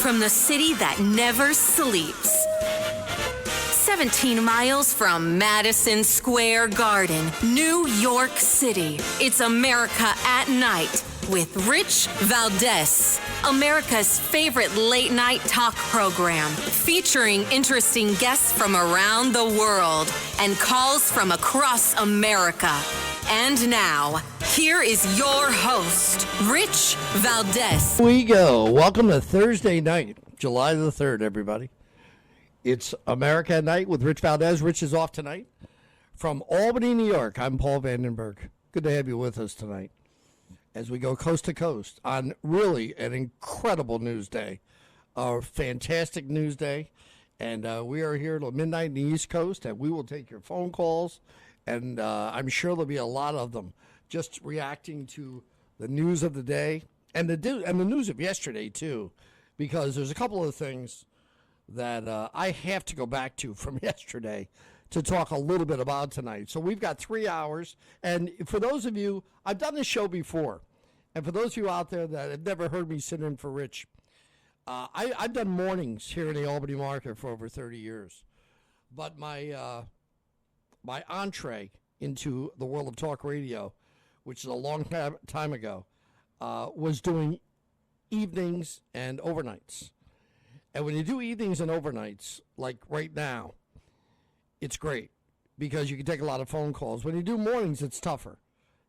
from the city that never sleeps. 17 miles from Madison Square Garden, New York City. It's America at Night with Rich Valdes, America's favorite late-night talk program, featuring interesting guests from around the world and calls from across America. And now, here is your host, Rich Valdes. Here we go. Welcome to Thursday night, July the 3rd, everybody. It's America at Night with Rich Valdes. Rich is off tonight from Albany, New York. I'm Paul Vandenburgh. Good to have you with us tonight as we go coast to coast on really an incredible news day, a fantastic news day. And we are here till midnight in the East Coast, and we will take your phone calls. And I'm sure there'll be a lot of them just reacting to the news of the day and the news of yesterday, too, because there's a couple of things that I have to go back to from yesterday to talk a little bit about tonight. So we've got 3 hours. And for those of you, I've done this show before. And for those of you out there that have never heard me sit in for Rich, I've done mornings here in the Albany market for over 30 years. But my entree into the world of talk radio, which is a long time ago, was doing evenings and overnights. And when you do evenings and overnights, like right now, it's great because you can take a lot of phone calls. When you do mornings, it's tougher.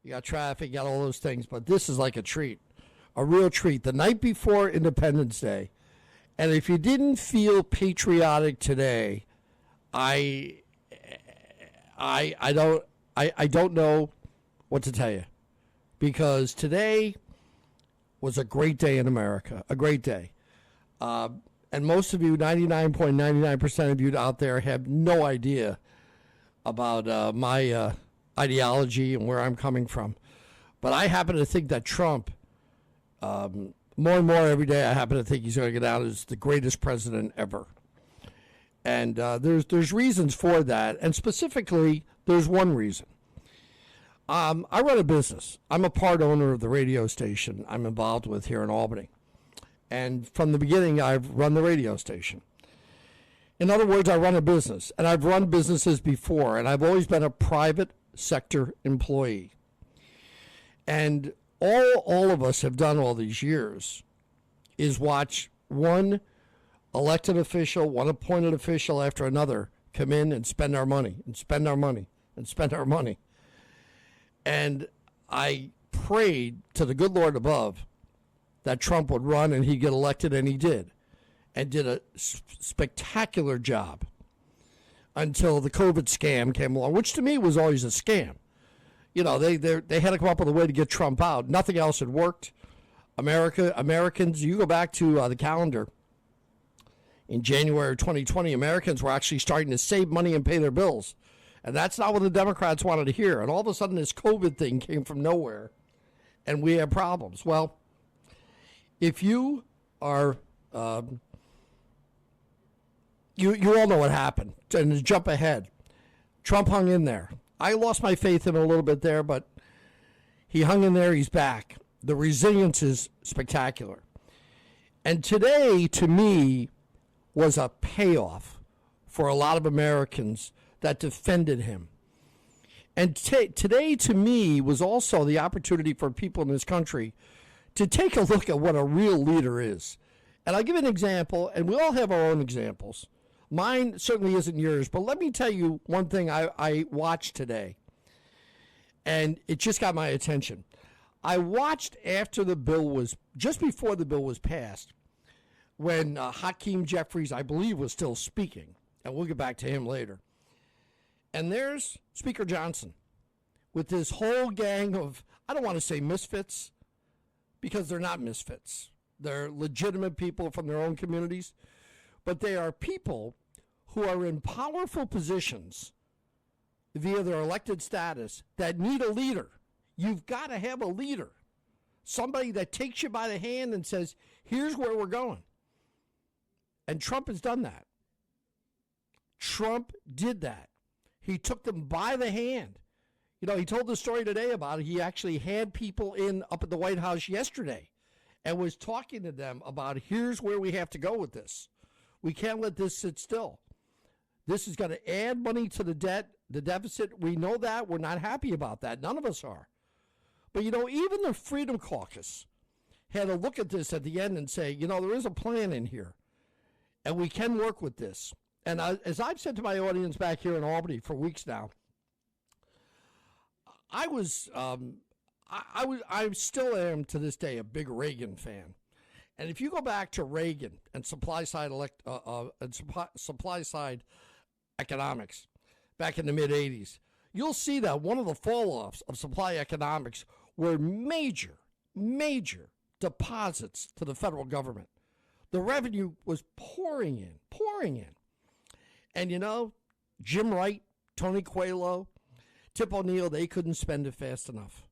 You got traffic, you got all those things, but this is like a treat, a real treat. The night before Independence Day, and if you didn't feel patriotic today, I don't know what to tell you, because today was a great day in America, a great day. And most of you, 99.99% of you out there, have no idea about my ideology and where I'm coming from. But I happen to think that Trump, more and more every day, I happen to think he's going to get out as the greatest president ever. And there's reasons for that. And specifically, there's one reason. I run a business. I'm a part owner of the radio station I'm involved with here in Albany. And from the beginning, I've run the radio station. In other words, I run a business. And I've run businesses before. And I've always been a private sector employee. And all of us have done all these years is watch one elected official, one appointed official after another come in and spend our money and spend our money and spend our money. And I prayed to the good Lord above that Trump would run and he'd get elected, and he did, and did a spectacular job until the COVID scam came along, which to me was always a scam. You know, they had to come up with a way to get Trump out. Nothing else had worked. Americans, you go back to the calendar, in January of 2020, Americans were actually starting to save money and pay their bills. And that's not what the Democrats wanted to hear. And all of a sudden, this COVID thing came from nowhere, and we have problems. Well, if you are, you all know what happened. And to jump ahead, Trump hung in there. I lost my faith in him a little bit there, but he hung in there. He's back. The resilience is spectacular. And today, to me, was a payoff for a lot of Americans that defended him. And today, to me, was also the opportunity for people in this country to take a look at what a real leader is. And I'll give an example, and we all have our own examples. Mine certainly isn't yours, but let me tell you one thing I watched today, and it just got my attention. I watched after the bill was, just before the bill was passed, when Hakeem Jeffries, I believe, was still speaking, and we'll get back to him later. And there's Speaker Johnson with this whole gang of, I don't want to say misfits, because they're not misfits. They're legitimate people from their own communities, but they are people who are in powerful positions via their elected status that need a leader. You've got to have a leader, somebody that takes you by the hand and says, here's where we're going. And Trump has done that. Trump did that. He took them by the hand. You know, he told the story today about it. He actually had people in up at the White House yesterday and was talking to them about here's where we have to go with this. We can't let this sit still. This is going to add money to the debt, the deficit. We know that. We're not happy about that. None of us are. But, even the Freedom Caucus had to look at this at the end and say, there is a plan in here, and we can work with this. And as I've said to my audience back here in Albany for weeks now, I still am to this day a big Reagan fan. And if you go back to Reagan and supply side economics back in the mid 80s, you'll see that one of the fall offs of supply economics were major deposits to the federal government. The revenue was pouring in. And Jim Wright, Tony Coelho, Tip O'Neill, they couldn't spend it fast enough.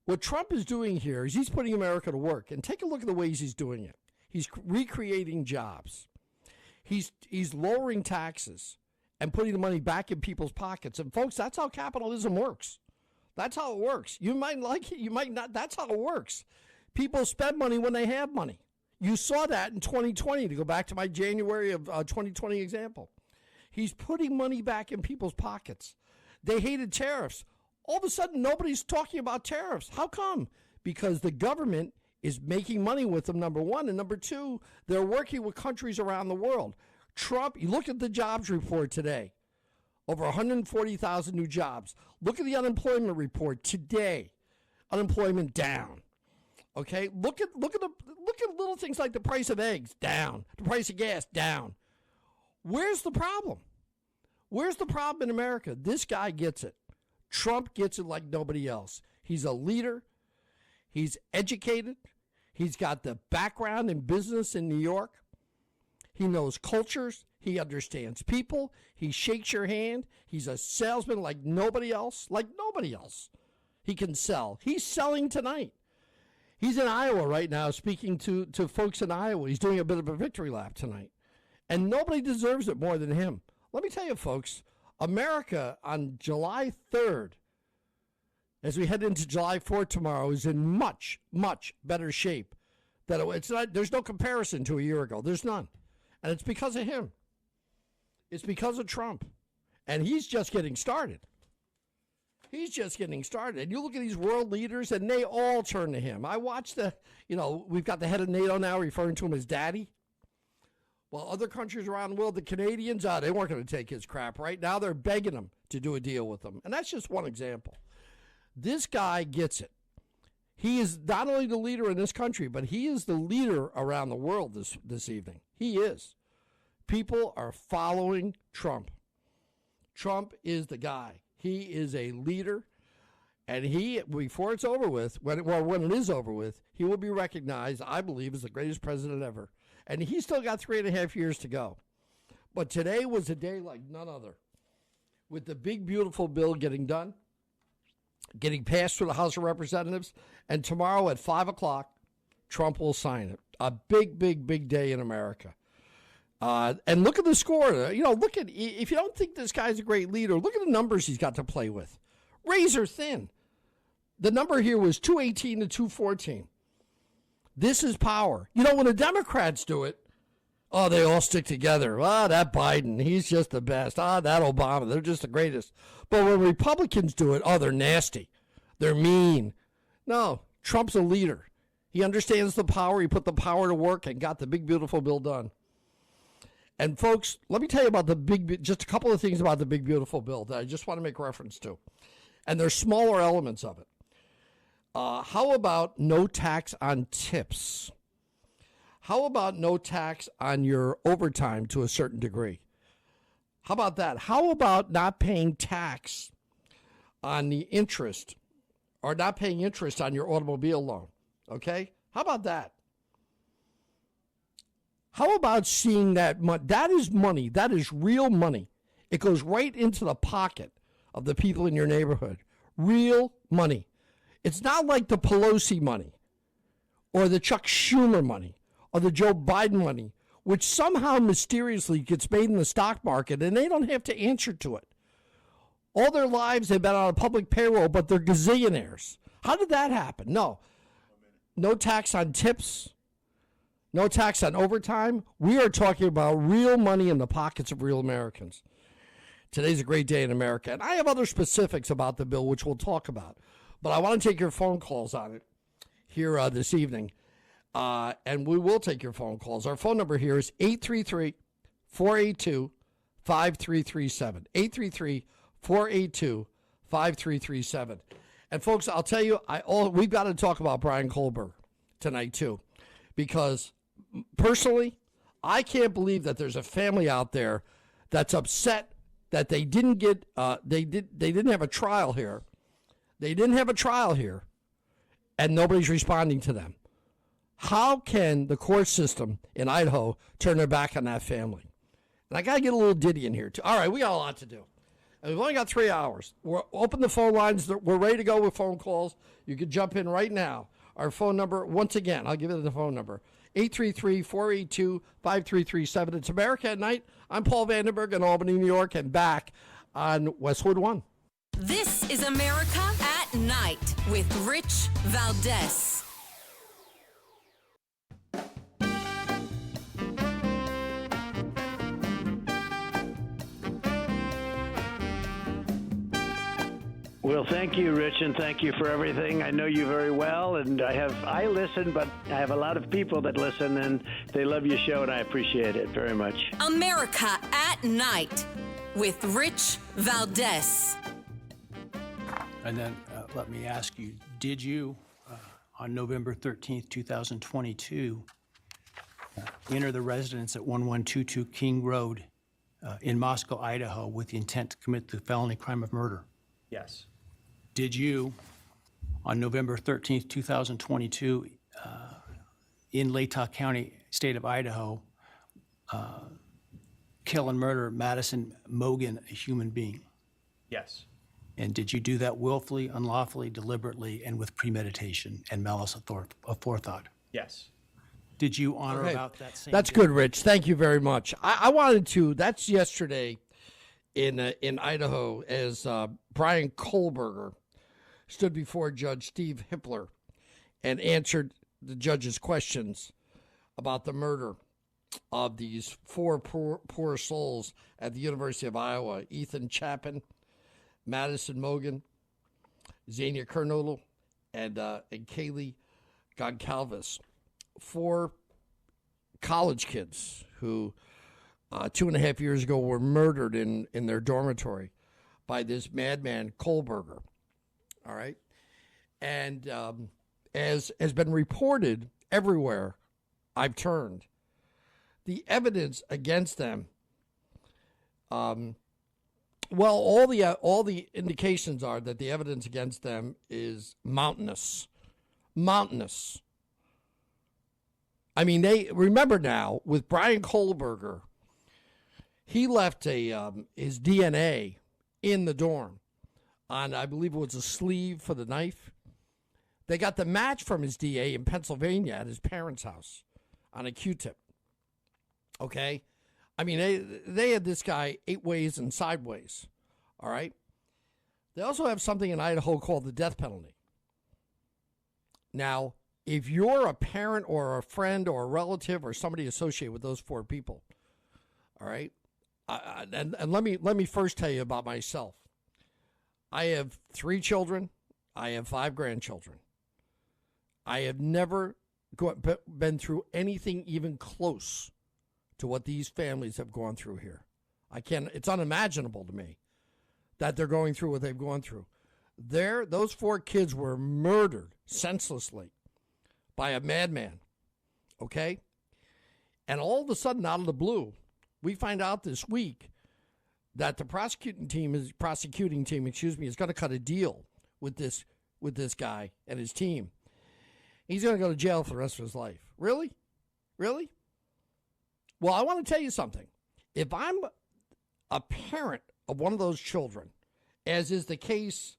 What Trump is doing here is he's putting America to work. And take a look at the ways he's doing it. He's recreating jobs. He's lowering taxes and putting the money back in people's pockets. And folks, that's how capitalism works. That's how it works. You might like it, you might not. That's how it works. People spend money when they have money. You saw that in 2020, to go back to my January of 2020 example. He's putting money back in people's pockets. They hated tariffs. All of a sudden, nobody's talking about tariffs. How come? Because the government is making money with them, number one. And number two, they're working with countries around the world. Trump, you look at the jobs report today. Over 140,000 new jobs. Look at the unemployment report today. Unemployment down. Okay, look at little things like the price of eggs down, the price of gas down. Where's the problem? Where's the problem in America? This guy gets it. Trump gets it like nobody else. He's a leader. He's educated. He's got the background in business in New York. He knows cultures. He understands people. He shakes your hand. He's a salesman like nobody else. Like nobody else. He can sell. He's selling tonight. He's in Iowa right now speaking to folks in Iowa. He's doing a bit of a victory lap tonight. And nobody deserves it more than him. Let me tell you, folks, America on July 3rd, as we head into July 4th tomorrow, is in much, much better shape. There's no comparison to a year ago. There's none. And it's because of him. It's because of Trump. And he's just getting started. He's just getting started. And you look at these world leaders, and they all turn to him. I watched we've got the head of NATO now referring to him as daddy. Well, other countries around the world, the Canadians, they weren't going to take his crap, right? Now they're begging him to do a deal with them. And that's just one example. This guy gets it. He is not only the leader in this country, but he is the leader around the world this evening. He is. People are following Trump. Trump is the guy. He is a leader, and before it's over with, when it is over with, he will be recognized, I believe, as the greatest president ever. And he's still got 3.5 years to go. But today was a day like none other. With the big, beautiful bill getting done, getting passed through the House of Representatives, and tomorrow at 5 o'clock, Trump will sign it. A big, big, big day in America. And look at the score. If you don't think this guy's a great leader, look at the numbers he's got to play with. Razor thin. The number here was 218 to 214. This is power. When the Democrats do it, they all stick together. That Biden, he's just the best. That Obama, they're just the greatest. But when Republicans do it, they're nasty. They're mean. No, Trump's a leader. He understands the power. He put the power to work and got the big, beautiful bill done. And folks, let me tell you about just a couple of things about the big, beautiful bill that I just want to make reference to. And there's smaller elements of it. How about no tax on tips? How about no tax on your overtime to a certain degree? How about that? How about not paying tax on the interest or not paying interest on your automobile loan? Okay? How about that? How about seeing that money? That is money. That is real money. It goes right into the pocket of the people in your neighborhood. Real money. It's not like the Pelosi money or the Chuck Schumer money or the Joe Biden money, which somehow mysteriously gets made in the stock market and they don't have to answer to it. All their lives they've been on a public payroll, but they're gazillionaires. How did that happen? No. no tax on tips, no tax on overtime. We are talking about real money in the pockets of real Americans. Today's a great day in America. And I have other specifics about the bill, which we'll talk about. But I want to take your phone calls on it here this evening. And we will take your phone calls. Our phone number here is 833-482-5337. 833-482-5337. And folks, I'll tell you, we've got to talk about Brian Kohberger tonight too, because personally, I can't believe that there's a family out there that's upset that they didn't get they didn't have a trial here. They didn't have a trial here, and nobody's responding to them. How can the court system in Idaho turn their back on that family? And I got to get a little Diddy in here too. All right, we got a lot to do. And we've only got 3 hours. We're open the phone lines. We're ready to go with phone calls. You can jump in right now. Our phone number, once again, I'll give you the phone number, 833-482-5337. It's America at Night. I'm Paul Vandenburgh in Albany, New York, and back on Westwood One. This is America at Night with Rich Valdes. Well, thank you, Rich, and thank you for everything. I know you very well, and I listen, but I have a lot of people that listen, and they love your show, and I appreciate it very much. America at Night with Rich Valdes. And then let me ask you, did you, on November 13th, 2022, enter the residence at 1122 King Road in Moscow, Idaho, with the intent to commit the felony crime of murder? Yes. Did you, on November 13th, 2022, in Latah County, state of Idaho, kill and murder Madison Mogan, a human being? Yes. And did you do that willfully, unlawfully, deliberately, and with premeditation and malice aforethought? Yes. Did you honor about that same That's day? good, Rich. Thank you very much. I wanted to, that's yesterday in Idaho, as Brian Kohberger stood before Judge Steve Hippler and answered the judge's questions about the murder of these four poor souls at the University of Iowa: Ethan Chapin, Madison Mogan, Xenia Kernodle, and Kaylee Goncalves. 4 college kids who 2.5 years ago were murdered in their dormitory by this madman Kohberger. All right. And as has been reported everywhere I've turned, the evidence against them, all the indications are that the evidence against them is mountainous. Mountainous. I mean, they remember now with Brian Kohberger, he left his DNA in the dorm on, I believe it was a sleeve for the knife. They got the match from his DA in Pennsylvania at his parents' house on a Q-tip. Okay? I mean, they had this guy 8 ways and sideways. All right? They also have something in Idaho called the death penalty. Now, if you're a parent or a friend or a relative or somebody associated with those 4 people, all right? And let me first tell you about myself. I have 3 children. I have 5 grandchildren. I have never been through anything even close to what these families have gone through here. It's unimaginable to me that they're going through what they've gone through. Those 4 kids were murdered senselessly by a madman. Okay? And all of a sudden, out of the blue, we find out this week that the prosecuting team is going to cut a deal with this guy and his team. He's going to go to jail for the rest of his life. Really? Really? Well, I want to tell you something. If I'm a parent of one of those children, as is the case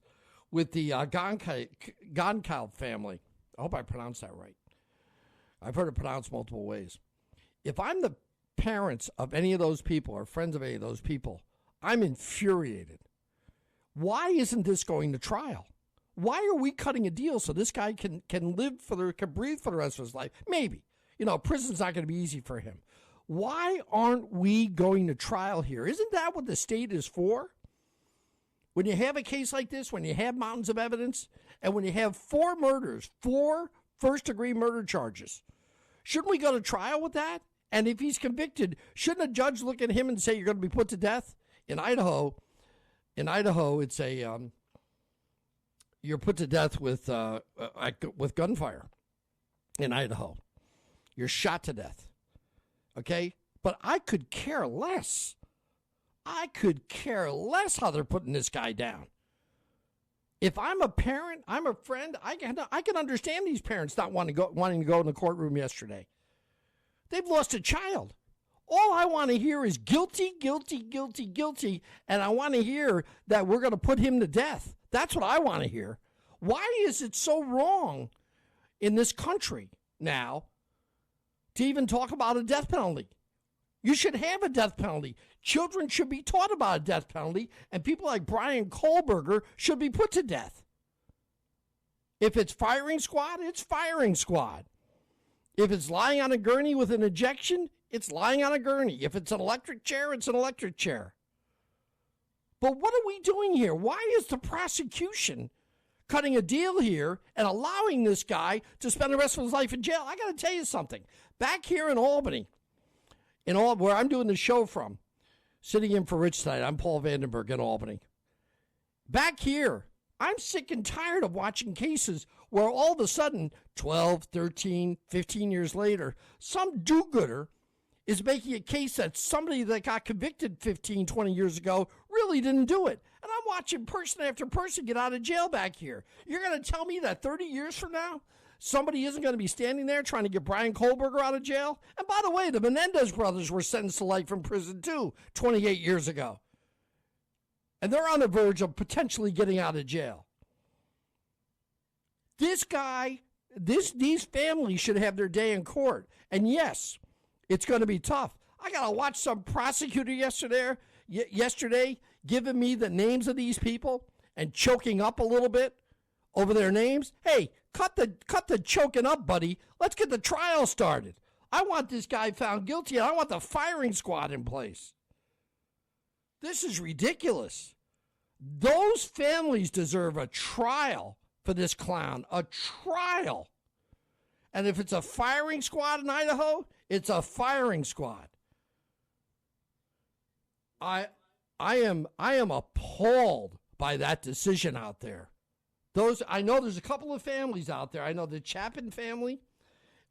with the Goncalves family, I hope I pronounced that right. I've heard it pronounced multiple ways. If I'm the parents of any of those people or friends of any of those people, I'm infuriated. Why isn't this going to trial? Why are we cutting a deal so this guy can breathe for the rest of his life? Maybe. Prison's not going to be easy for him. Why aren't we going to trial here? Isn't that what the state is for? When you have a case like this, when you have mountains of evidence, and when you have 4 murders, 4 first-degree murder charges, shouldn't we go to trial with that? And if he's convicted, shouldn't a judge look at him and say, you're going to be put to death? In Idaho, it's you're put to death with gunfire. In Idaho, you're shot to death. Okay, but I could care less. I could care less how they're putting this guy down. If I'm a parent, I'm a friend, I can understand these parents not wanting to go in the courtroom yesterday. They've lost a child. All I want to hear is guilty, guilty, guilty, guilty, and I want to hear that we're going to put him to death. That's what I want to hear. Why is it so wrong in this country now to even talk about a death penalty? You should have a death penalty. Children should be taught about a death penalty, and people like Brian Kohberger should be put to death. If it's firing squad, it's firing squad. If it's lying on a gurney with an ejection, it's lying on a gurney. If it's an electric chair, it's an electric chair. But what are we doing here? Why is the prosecution cutting a deal here and allowing this guy to spend the rest of his life in jail? I got to tell you something. Back here in Albany, where I'm doing the show from, sitting in for Rich tonight, I'm Paul Vandenburgh in Albany. Back here, I'm sick and tired of watching cases where all of a sudden, 12, 13, 15 years later, some do-gooder is making a case that somebody that got convicted 15, 20 years ago really didn't do it. And I'm watching person after person get out of jail back here. You're going to tell me that 30 years from now, somebody isn't going to be standing there trying to get Brian Kohberger out of jail? And by the way, the Menendez brothers were sentenced to life in prison too, 28 years ago. And they're on the verge of potentially getting out of jail. This guy, these families should have their day in court. And yes, it's going to be tough. I got to watch some prosecutor yesterday giving me the names of these people and choking up a little bit over their names. Hey, cut the choking up, buddy. Let's get the trial started. I want this guy found guilty, and I want the firing squad in place. This is ridiculous. Those families deserve a trial for this clown, a trial. And if it's a firing squad in Idaho, it's a firing squad. I am appalled by that decision out there. I know there's a couple of families out there. I know the Chapin family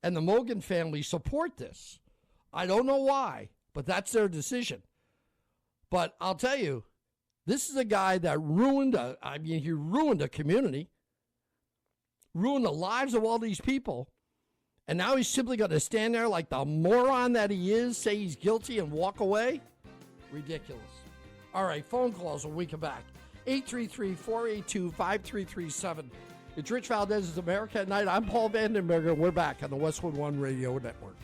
and the Mogan family support this. I don't know why, but that's their decision. But I'll tell you, this is a guy that ruined a community, ruined the lives of all these people, and now he's simply going to stand there like the moron that he is, say he's guilty, and walk away? Ridiculous. All right, phone calls when we come back. 833-482-5337. It's Rich Valdes' America at Night. I'm Paul Vandenburgh, and we're back on the Westwood One Radio Network.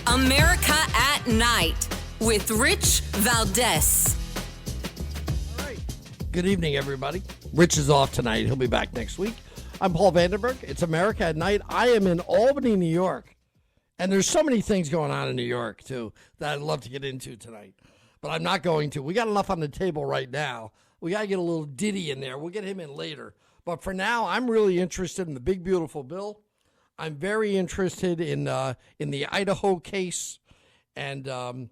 America at Night with Rich Valdes. All right. Good evening, everybody. Rich is off tonight. He'll be back next week. I'm Paul Vandenburgh. It's America at Night. I am in Albany, New York. And there's so many things going on in New York, too, that I'd love to get into tonight. But I'm not going to. We got enough on the table right now. We got to get a little Diddy in there. We'll get him in later. But for now, I'm really interested in the big, beautiful bill. I'm very interested in the Idaho case, and the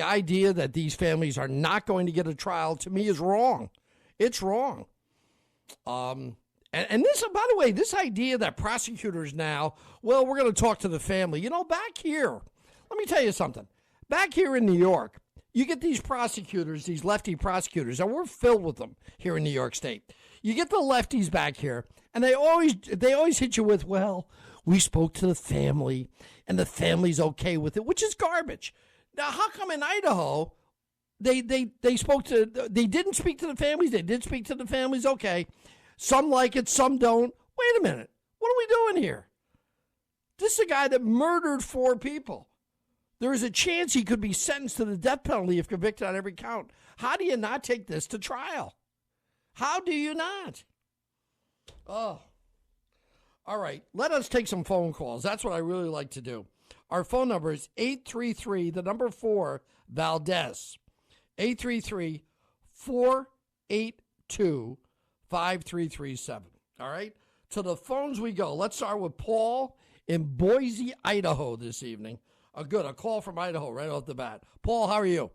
idea that these families are not going to get a trial, to me, is wrong. It's wrong. And And this, by the way, this idea that prosecutors now, well, we're going to talk to the family. You know, back here, let me tell you something. Back here in New York, you get these prosecutors, these lefty prosecutors, and we're filled with them here in New York State. You get the lefties back here, and they always hit you with, well, we spoke to the family, and the family's okay with it, which is garbage. Now, how come in Idaho, they didn't speak to the families, they did speak to the families, okay. Some like it, some don't. Wait a minute. What are we doing here? This is a guy that murdered 4 people. There is a chance he could be sentenced to the death penalty if convicted on every count. How do you not take this to trial? How do you not? Oh. All right. Let us take some phone calls. That's what I really like to do. Our phone number is 833, the number 4, Valdes. 833-482-5337. All right? To the phones we go. Let's start with Paul in Boise, Idaho this evening. Good. A call from Idaho right off the bat. Paul, how are you?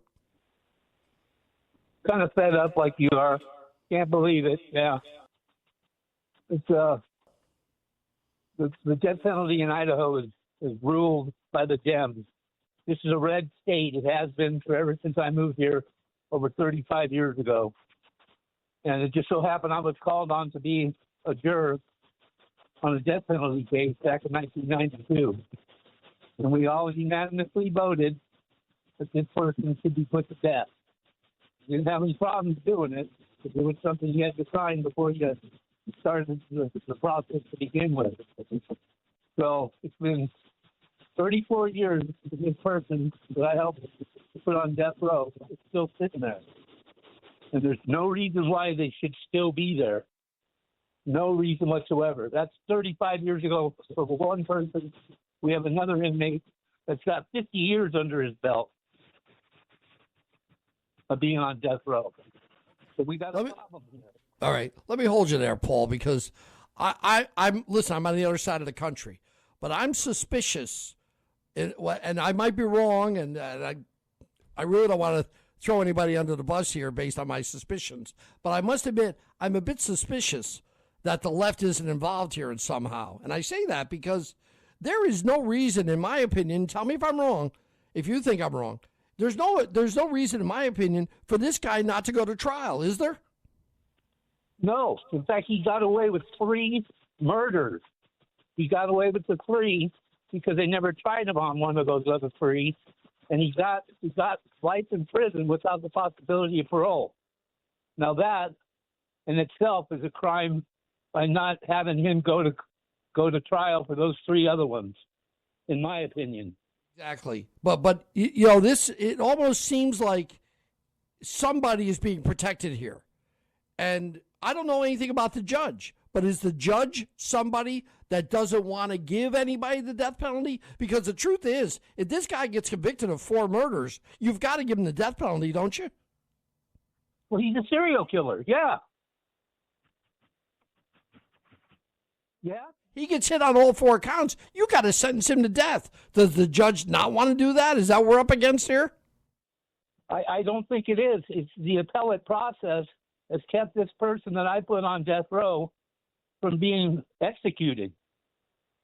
Kind of fed up like you are. Can't believe it. Yeah. It's the death penalty in Idaho is ruled by the Dems. This is a red state. It has been ever since I moved here over 35 years ago. And it just so happened I was called on to be a juror on a death penalty case back in 1992. And we all unanimously voted that this person should be put to death. We didn't have any problems doing it, because it was something you had to sign before you started the process to begin with. So it's been 34 years for this person that I helped to put on death row. It's still sitting there. And there's no reason why they should still be there. No reason whatsoever. That's 35 years ago for one person. We have another inmate that's got 50 years under his belt of being on death row. So we got a problem here. All right. Let me hold you there, Paul, because I'm listen, I'm on the other side of the country, but I'm suspicious, and I might be wrong, and I really don't want to throw anybody under the bus here based on my suspicions, but I must admit I'm a bit suspicious that the left isn't involved here somehow. And I say that because there is no reason, in my opinion, tell me if I'm wrong, if you think I'm wrong, there's no reason, in my opinion, for this guy not to go to trial, is there? No. In fact, he got away with 3 murders. He got away with the 3 because they never tried him on one of those other 3. And he got life in prison without the possibility of parole. Now that in itself is a crime by not having him go to trial for those 3 other ones, in my opinion. Exactly. But you know, it almost seems like somebody is being protected here. And I don't know anything about the judge, but is the judge somebody that doesn't want to give anybody the death penalty? Because the truth is, if this guy gets convicted of 4 murders, you've got to give him the death penalty, don't you? Well, he's a serial killer. Yeah. Yeah. He gets hit on all 4 counts. You got to sentence him to death. Does the judge not want to do that? Is that what we're up against here? I don't think it is. It's the appellate process has kept this person that I put on death row from being executed.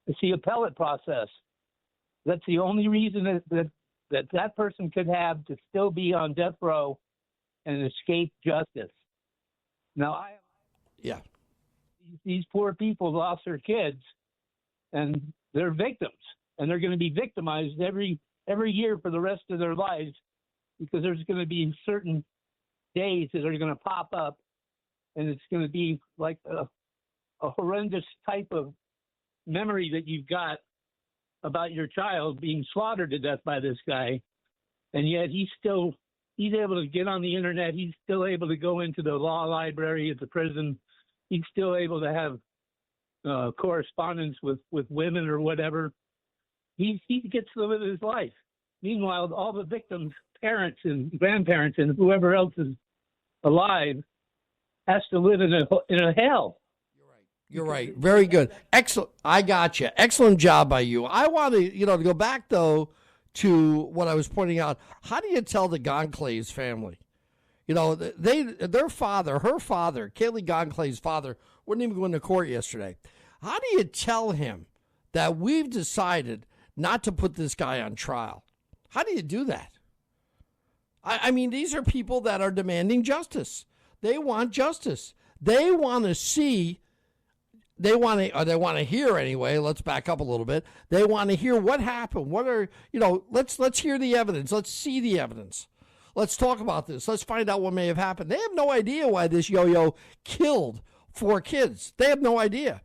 It's the appellate process. That's the only reason that person could have to still be on death row and escape justice. Now, these poor people lost their kids, and they're victims, and they're going to be victimized every year for the rest of their lives, because there's going to be certain days that are going to pop up, and it's going to be like a horrendous type of memory that you've got about your child being slaughtered to death by this guy, and yet he's able to get on the internet. He's still able to go into the law library at the prison. He's still able to have correspondence with women or whatever. He gets to live his life. Meanwhile, all the victims' parents and grandparents and whoever else is alive has to live in a hell. You're right. Very good. Excellent. I got you. Excellent job by you. I want to go back, though, to what I was pointing out. How do you tell the Gonclaves family? You know, her father, Kaylee Gonclay's father, wouldn't even go into court yesterday. How do you tell him that we've decided not to put this guy on trial? How do you do that? I mean, these are people that are demanding justice. They want justice. They want to see, they want to hear anyway. Let's back up a little bit. They want to hear what happened. Let's hear the evidence. Let's see the evidence. Let's talk about this. Let's find out what may have happened. They have no idea why this yo-yo killed 4 kids. They have no idea.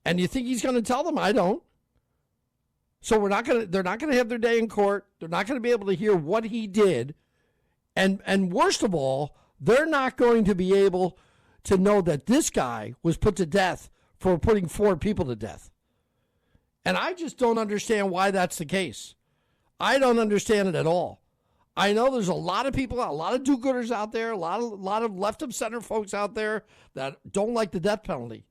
And you think he's going to tell them? I don't. So they're not going to have their day in court. They're not going to be able to hear what he did. And worst of all, they're not going to be able to know that this guy was put to death for putting 4 people to death. And I just don't understand why that's the case. I don't understand it at all. I know there's a lot of people, a lot of do-gooders out there, a lot of left-of-center folks out there that don't like the death penalty.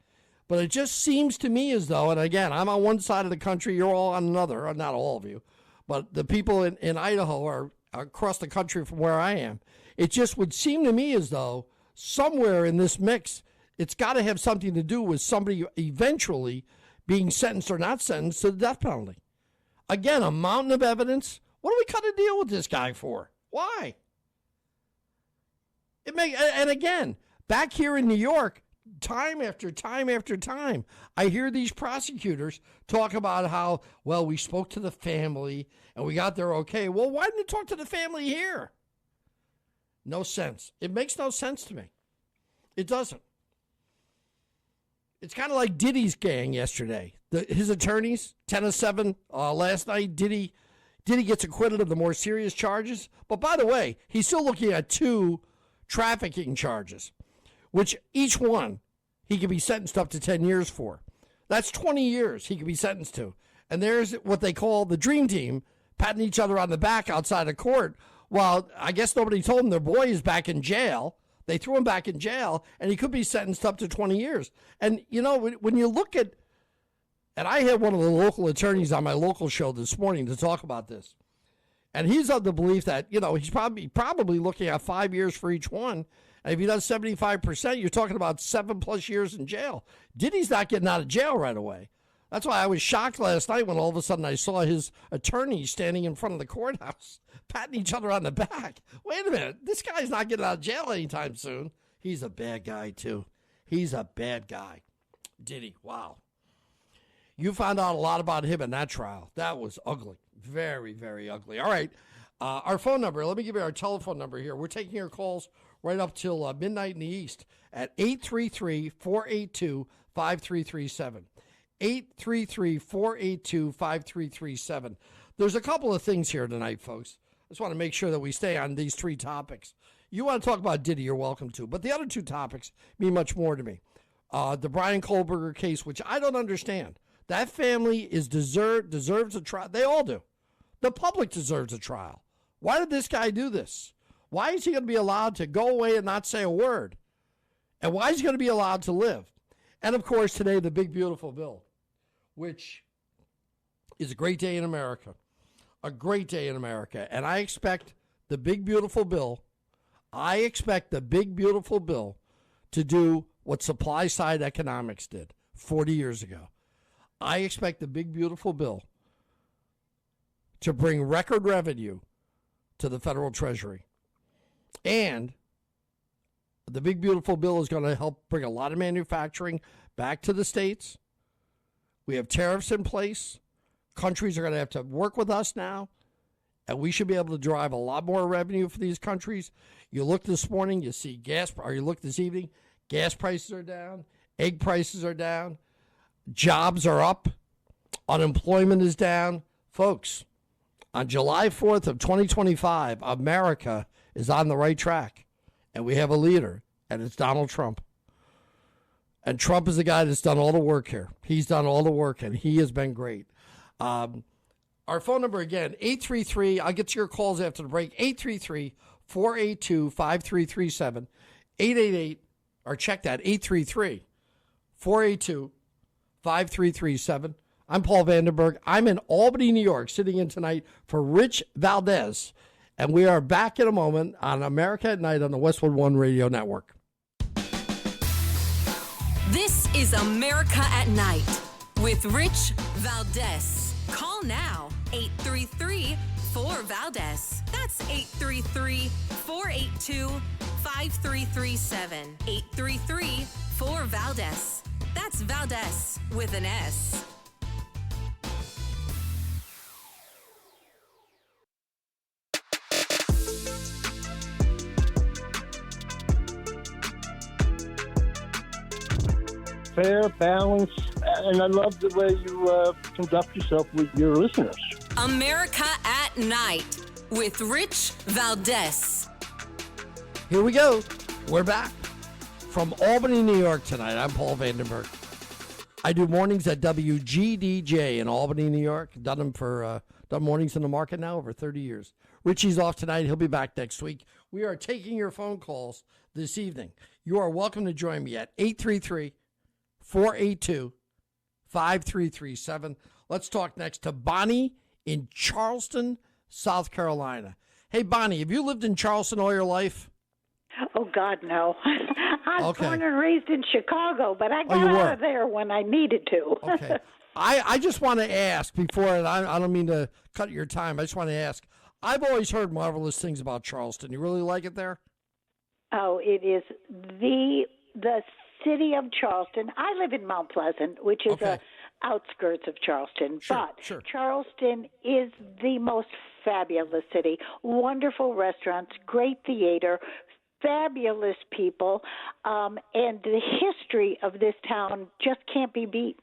But it just seems to me as though, and again, I'm on one side of the country, you're all on another, or not all of you, but the people in Idaho are across the country from where I am. It just would seem to me as though somewhere in this mix, it's got to have something to do with somebody eventually being sentenced or not sentenced to the death penalty. Again, a mountain of evidence. What do we cut a deal with this guy for? Why? And again, back here in New York, time after time after time, I hear these prosecutors talk about how, well, we spoke to the family and we got there okay. Well, why didn't you talk to the family here? No sense. It makes no sense to me. It doesn't. It's kind of like Diddy's gang yesterday. His attorneys, 10-7 last night, Diddy gets acquitted of the more serious charges. But by the way, he's still looking at 2 trafficking charges, which each one he could be sentenced up to 10 years for. That's 20 years he could be sentenced to. And there's what they call the dream team, patting each other on the back outside of court. Well, I guess nobody told him their boy is back in jail. They threw him back in jail, and he could be sentenced up to 20 years. And, you know, when you look at, and I had one of the local attorneys on my local show this morning to talk about this. And he's of the belief that, you know, he's probably looking at 5 years for each one. And if he does 75%, you're talking about 7+ years in jail. Diddy's not getting out of jail right away. That's why I was shocked last night when all of a sudden I saw his attorney standing in front of the courthouse, patting each other on the back. Wait a minute. This guy's not getting out of jail anytime soon. He's a bad guy, too. He's a bad guy. Diddy, wow. You found out a lot about him in that trial. That was ugly. Very, very ugly. All right. Our phone number, let me give you our telephone number here. We're taking your calls right up till midnight in the East at 833-482-5337. 833-482-5337. There's a couple of things here tonight, folks. I just want to make sure that we stay on these 3 topics. You want to talk about Diddy, you're welcome to. But the other 2 topics mean much more to me. The Brian Kohberger case, which I don't understand. That family deserves a trial. They all do. The public deserves a trial. Why did this guy do this? Why is he going to be allowed to go away and not say a word? And why is he going to be allowed to live? And, of course, today, the big, beautiful bill, which is a great day in America. A great day in America. And I expect the big, beautiful bill, to do what supply-side economics did 40 years ago. I expect the big, beautiful bill to bring record revenue to the federal treasury. And the big, beautiful bill is going to help bring a lot of manufacturing back to the states. We have tariffs in place. Countries are going to have to work with us now. And we should be able to drive a lot more revenue for these countries. You look this morning, you see you look this evening, gas prices are down, egg prices are down, jobs are up, unemployment is down. Folks, on July 4th of 2025, America is on the right track. And we have a leader, and it's Donald Trump. And Trump is the guy that's done all the work here. He's done all the work, and he has been great. Our phone number, again, 833, I'll get to your calls after the break, 833-482-5337, 888, or check that, 833-482-5337. I'm Paul Vandenburgh. I'm in Albany, New York, sitting in tonight for Rich Valdes. And we are back in a moment on America at Night on the Westwood One Radio Network. This is America at Night with Rich Valdes. Call now, 833-4-VALDES. That's 833-482-5337. 833-4-VALDES. That's Valdes with an S. Fair, balance, and I love the way you conduct yourself with your listeners. America at Night with Rich Valdes. Here we go. We're back from Albany, New York tonight. I'm Paul Vandenburgh. I do mornings at WGDJ in Albany, New York. Done mornings in the market now over 30 years. Richie's off tonight. He'll be back next week. We are taking your phone calls this evening. You are welcome to join me at 833-482-5337. Let's talk next to Bonnie in Charleston, South Carolina. Hey, Bonnie, have you lived in Charleston all your life? Oh, God, no. I was Okay. born and raised in Chicago, but I got you were? out of there when I needed to. Okay. I just want to ask before, and I don't mean to cut your time. I just want to ask. I've always heard marvelous things about Charleston. You really like it there? Oh, it is the city of Charleston. I live in Mount Pleasant, which is Okay. outskirts of Charleston. Sure, but sure. Charleston is the most fabulous city. Wonderful restaurants, great theater, fabulous people, and the history of this town just can't be beat.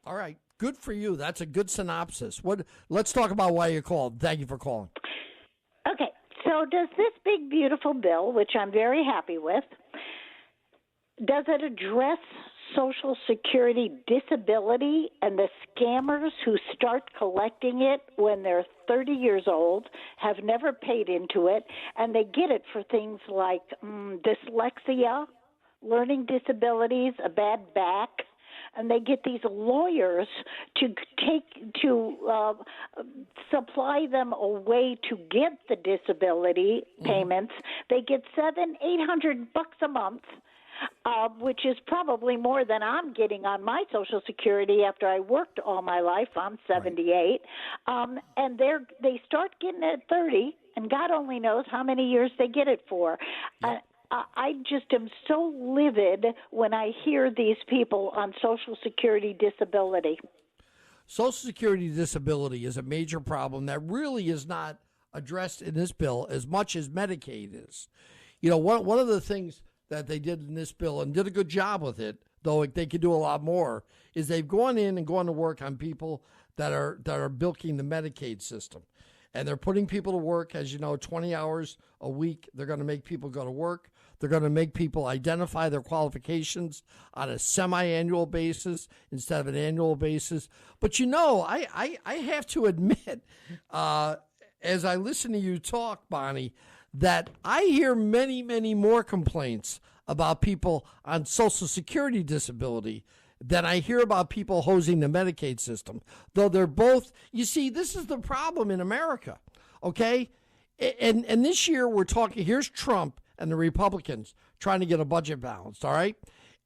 All right. Good for you. That's a good synopsis. Let's talk about why you called. Thank you for calling. Okay, so does this big, beautiful bill, which I'm very happy with, does it address Social Security disability and the scammers who start collecting it when they're 30 years old, have never paid into it, and they get it for things like dyslexia, learning disabilities, a bad back, and they get these lawyers to supply them a way to get the disability payments. They get $700-800 a month, which is probably more than I'm getting on my Social Security after I worked all my life. I'm 78, and they start getting it at 30, and God only knows how many years they get it for. I just am so livid when I hear these people on Social Security disability. Social Security disability is a major problem that really is not addressed in this bill as much as Medicaid is. You know, one of the things that they did in this bill and did a good job with it, though they could do a lot more, is they've gone in and gone to work on people that are bilking the Medicaid system. And they're putting people to work, as you know, 20 hours a week. They're going to make people go to work. They're going to make people identify their qualifications on a semi-annual basis instead of an annual basis. But, you know, I have to admit, as I listen to you talk, Bonnie, that I hear many, many more complaints about people on Social Security disability than I hear about people hosing the Medicaid system, though they're both, you see, this is the problem in America, okay? And this year we're talking, here's Trump and the Republicans trying to get a budget balanced, all right?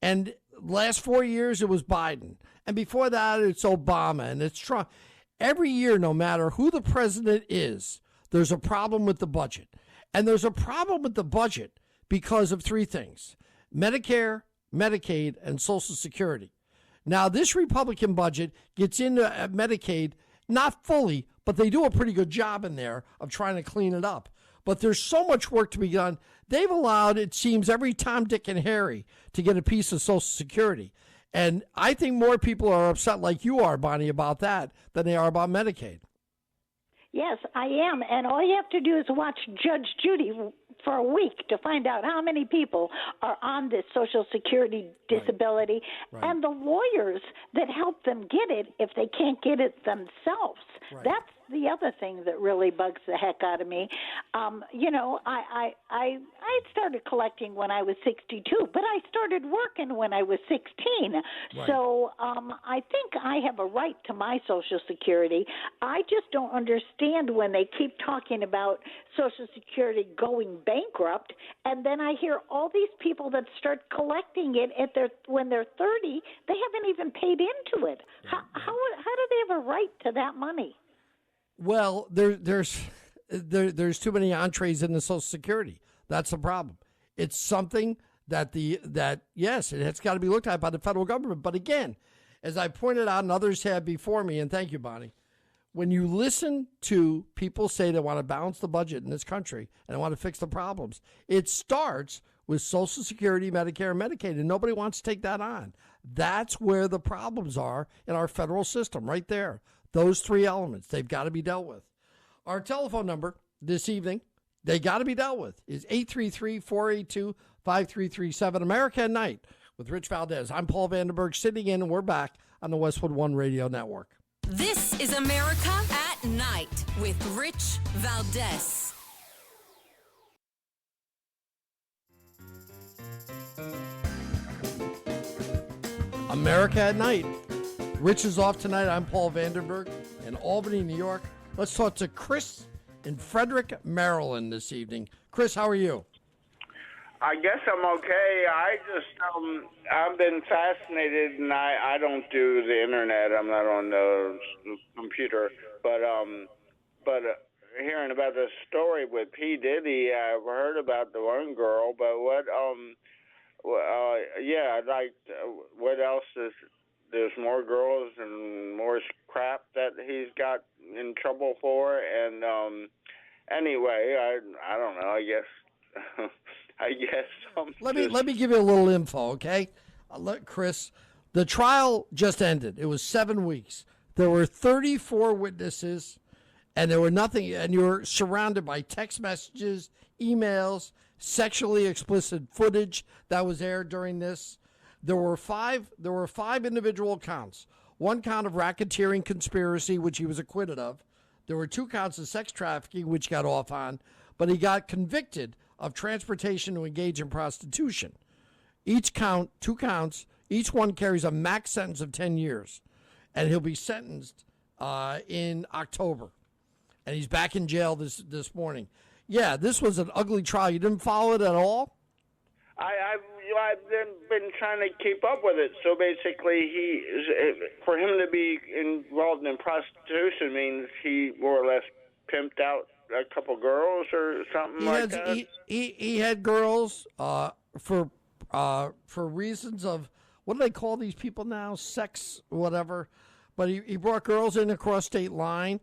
And last 4 years it was Biden. And before that it's Obama and it's Trump. Every year, no matter who the president is, there's a problem with the budget. And there's a problem with the budget because of three things: Medicare, Medicaid, and Social Security. Now, this Republican budget gets into Medicaid, not fully, but they do a pretty good job in there of trying to clean it up. But there's so much work to be done. They've allowed, it seems, every Tom, Dick, and Harry to get a piece of Social Security. And I think more people are upset like you are, Bonnie, about that than they are about Medicaid. Yes, I am. And all you have to do is watch Judge Judy for a week to find out how many people are on this Social Security disability and the lawyers that help them get it if they can't get it themselves. Right. That's the other thing that really bugs the heck out of me. I started collecting when I was 62, but I started working when I was 16. Right. So I think I have a right to my Social Security. I just don't understand when they keep talking about Social Security going bankrupt, and then I hear all these people that start collecting it when they're 30. They haven't even paid into it. How do they have a right to that money? Well, there's too many entrees in the Social Security. That's the problem. It's something that yes, it has got to be looked at by the federal government. But again, as I pointed out and others have before me, and thank you, Bonnie, when you listen to people say they want to balance the budget in this country and they want to fix the problems, it starts with Social Security, Medicare, and Medicaid, and nobody wants to take that on. That's where the problems are in our federal system, right there. Those three elements, they've got to be dealt with. Our telephone number this evening, they got to be dealt with, is 833-482-5337. America at Night with Rich Valdes. I'm Paul Vandenburgh sitting in, and we're back on the Westwood One Radio Network. This is America at Night with Rich Valdes. America at Night. Rich is off tonight. I'm Paul Vandenburgh in Albany, New York. Let's talk to Chris in Frederick, Maryland this evening. Chris, how are you? I guess I'm okay. I just, I've been fascinated, and I don't do the internet. I'm not on the computer, but hearing about the story with P. Diddy, I've heard about the one girl, but what else is? There's more girls and more crap that he's got in trouble for, and anyway, I don't know. I guess. Let me give you a little info, okay? Chris, the trial just ended. It was 7 weeks. There were 34 witnesses, and there were nothing. And you're surrounded by text messages, emails, sexually explicit footage that was aired during this. There were five individual counts. One count of racketeering conspiracy, which he was acquitted of. There were 2 counts of sex trafficking, which got off on, but he got convicted of transportation to engage in prostitution. Each count, 2 counts, each one carries a max sentence of 10 years, and he'll be sentenced in October. And he's back in jail this morning. Yeah, this was an ugly trial. You didn't follow it at all? I've been trying to keep up with it. So basically, for him to be involved in prostitution means he more or less pimped out a couple girls or something that. He had girls for reasons of, what do they call these people now? Sex, whatever. But he brought girls in across state line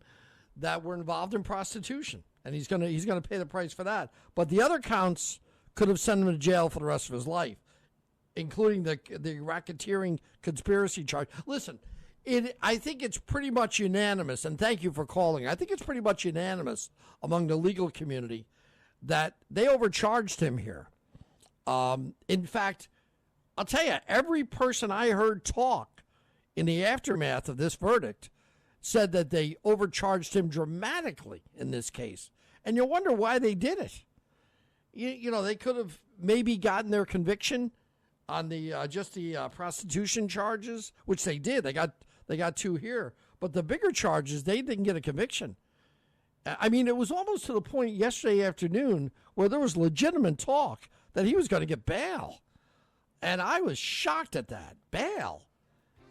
that were involved in prostitution, and he's gonna pay the price for that. But the other counts could have sent him to jail for the rest of his life, including the racketeering conspiracy charge. Listen, I think it's pretty much unanimous, and thank you for calling. I think it's pretty much unanimous among the legal community that they overcharged him here. In fact, I'll tell you, every person I heard talk in the aftermath of this verdict said that they overcharged him dramatically in this case. And you wonder why they did it. You know, they could have maybe gotten their conviction on the prostitution charges, which they did. They got 2 here. But the bigger charges, they didn't get a conviction. I mean, it was almost to the point yesterday afternoon where there was legitimate talk that he was going to get bail. And I was shocked at that. Bail.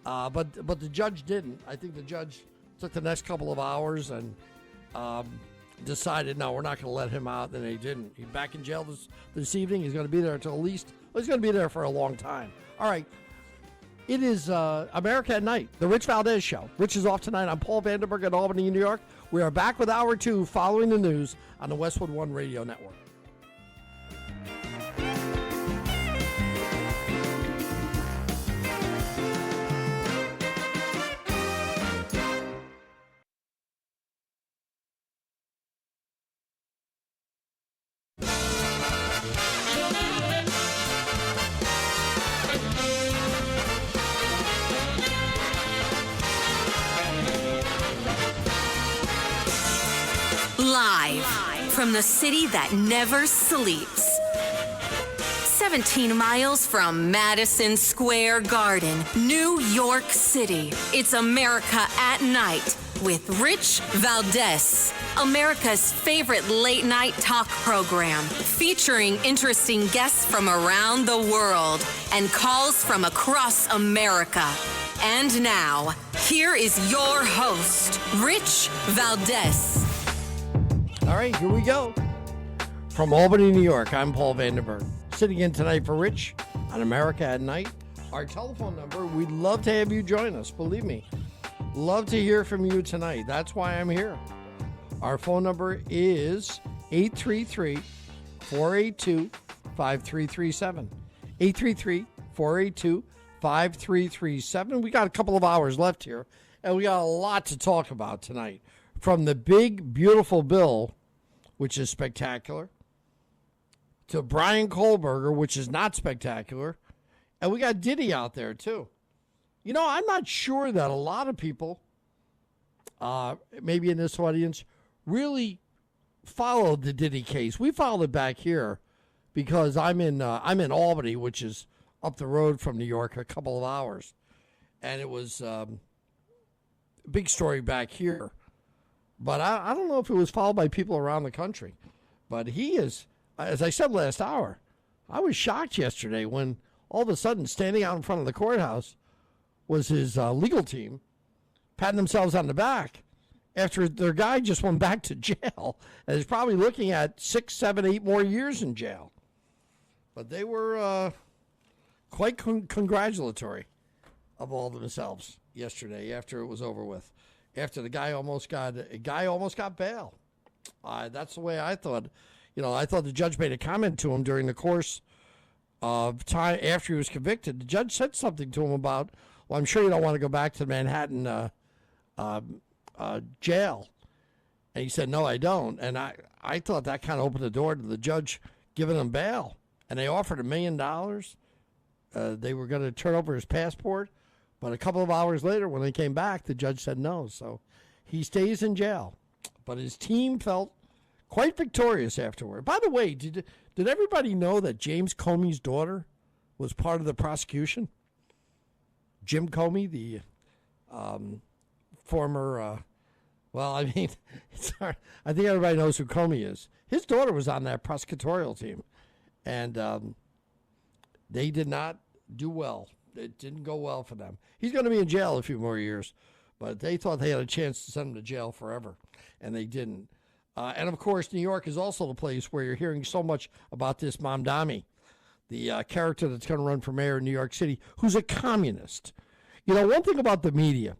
But the judge didn't. I think the judge took the next couple of hours and decided, no, we're not going to let him out. Then he didn't. He's back in jail this evening. He's going to be there until he's going to be there for a long time. All right. It is America at Night, the Rich Valdes Show. Rich is off tonight. I'm Paul Vandenburgh at Albany, New York. We are back with Hour 2 following the news on the Westwood One Radio Network. Live from the city that never sleeps. 17 miles from Madison Square Garden, New York City. It's America at Night with Rich Valdes, America's favorite late night talk program, featuring interesting guests from around the world and calls from across America. And now, here is your host, Rich Valdes. All right, here we go. From Albany, New York, I'm Paul Vandenburgh. Sitting in tonight for Rich on America at Night. Our telephone number, we'd love to have you join us, believe me. Love to hear from you tonight. That's why I'm here. Our phone number is 833-482-5337. 833-482-5337. We got a couple of hours left here, and we got a lot to talk about tonight. From the big, beautiful bill, which is spectacular, to Brian Kohberger, which is not spectacular, and we got Diddy out there, too. You know, I'm not sure that a lot of people, maybe in this audience, really followed the Diddy case. We followed it back here because I'm in Albany, which is up the road from New York, a couple of hours, and it was a big story back here. But I don't know if it was followed by people around the country. But he is, as I said last hour, I was shocked yesterday when all of a sudden, standing out in front of the courthouse, was his legal team patting themselves on the back after their guy just went back to jail and is probably looking at 6, 7, 8 more years in jail. But they were quite congratulatory of all themselves yesterday after it was over with. After the guy almost got bail. That's the way I thought. You know, I thought the judge made a comment to him during the course of time after he was convicted. The judge said something to him about, well, I'm sure you don't want to go back to the Manhattan jail. And he said, no, I don't. And I thought that kind of opened the door to the judge giving him bail. And they offered $1 million. They were going to turn over his passport. But a couple of hours later, when they came back, the judge said no. So he stays in jail. But his team felt quite victorious afterward. By the way, did everybody know that James Comey's daughter was part of the prosecution? Jim Comey, the former, it's hard. I think everybody knows who Comey is. His daughter was on that prosecutorial team. And they did not do well. It didn't go well for them. He's going to be in jail a few more years, but they thought they had a chance to send him to jail forever, and they didn't. And, of course, New York is also the place where you're hearing so much about this Mamdani, the character that's going to run for mayor in New York City, who's a communist. You know, one thing about the media,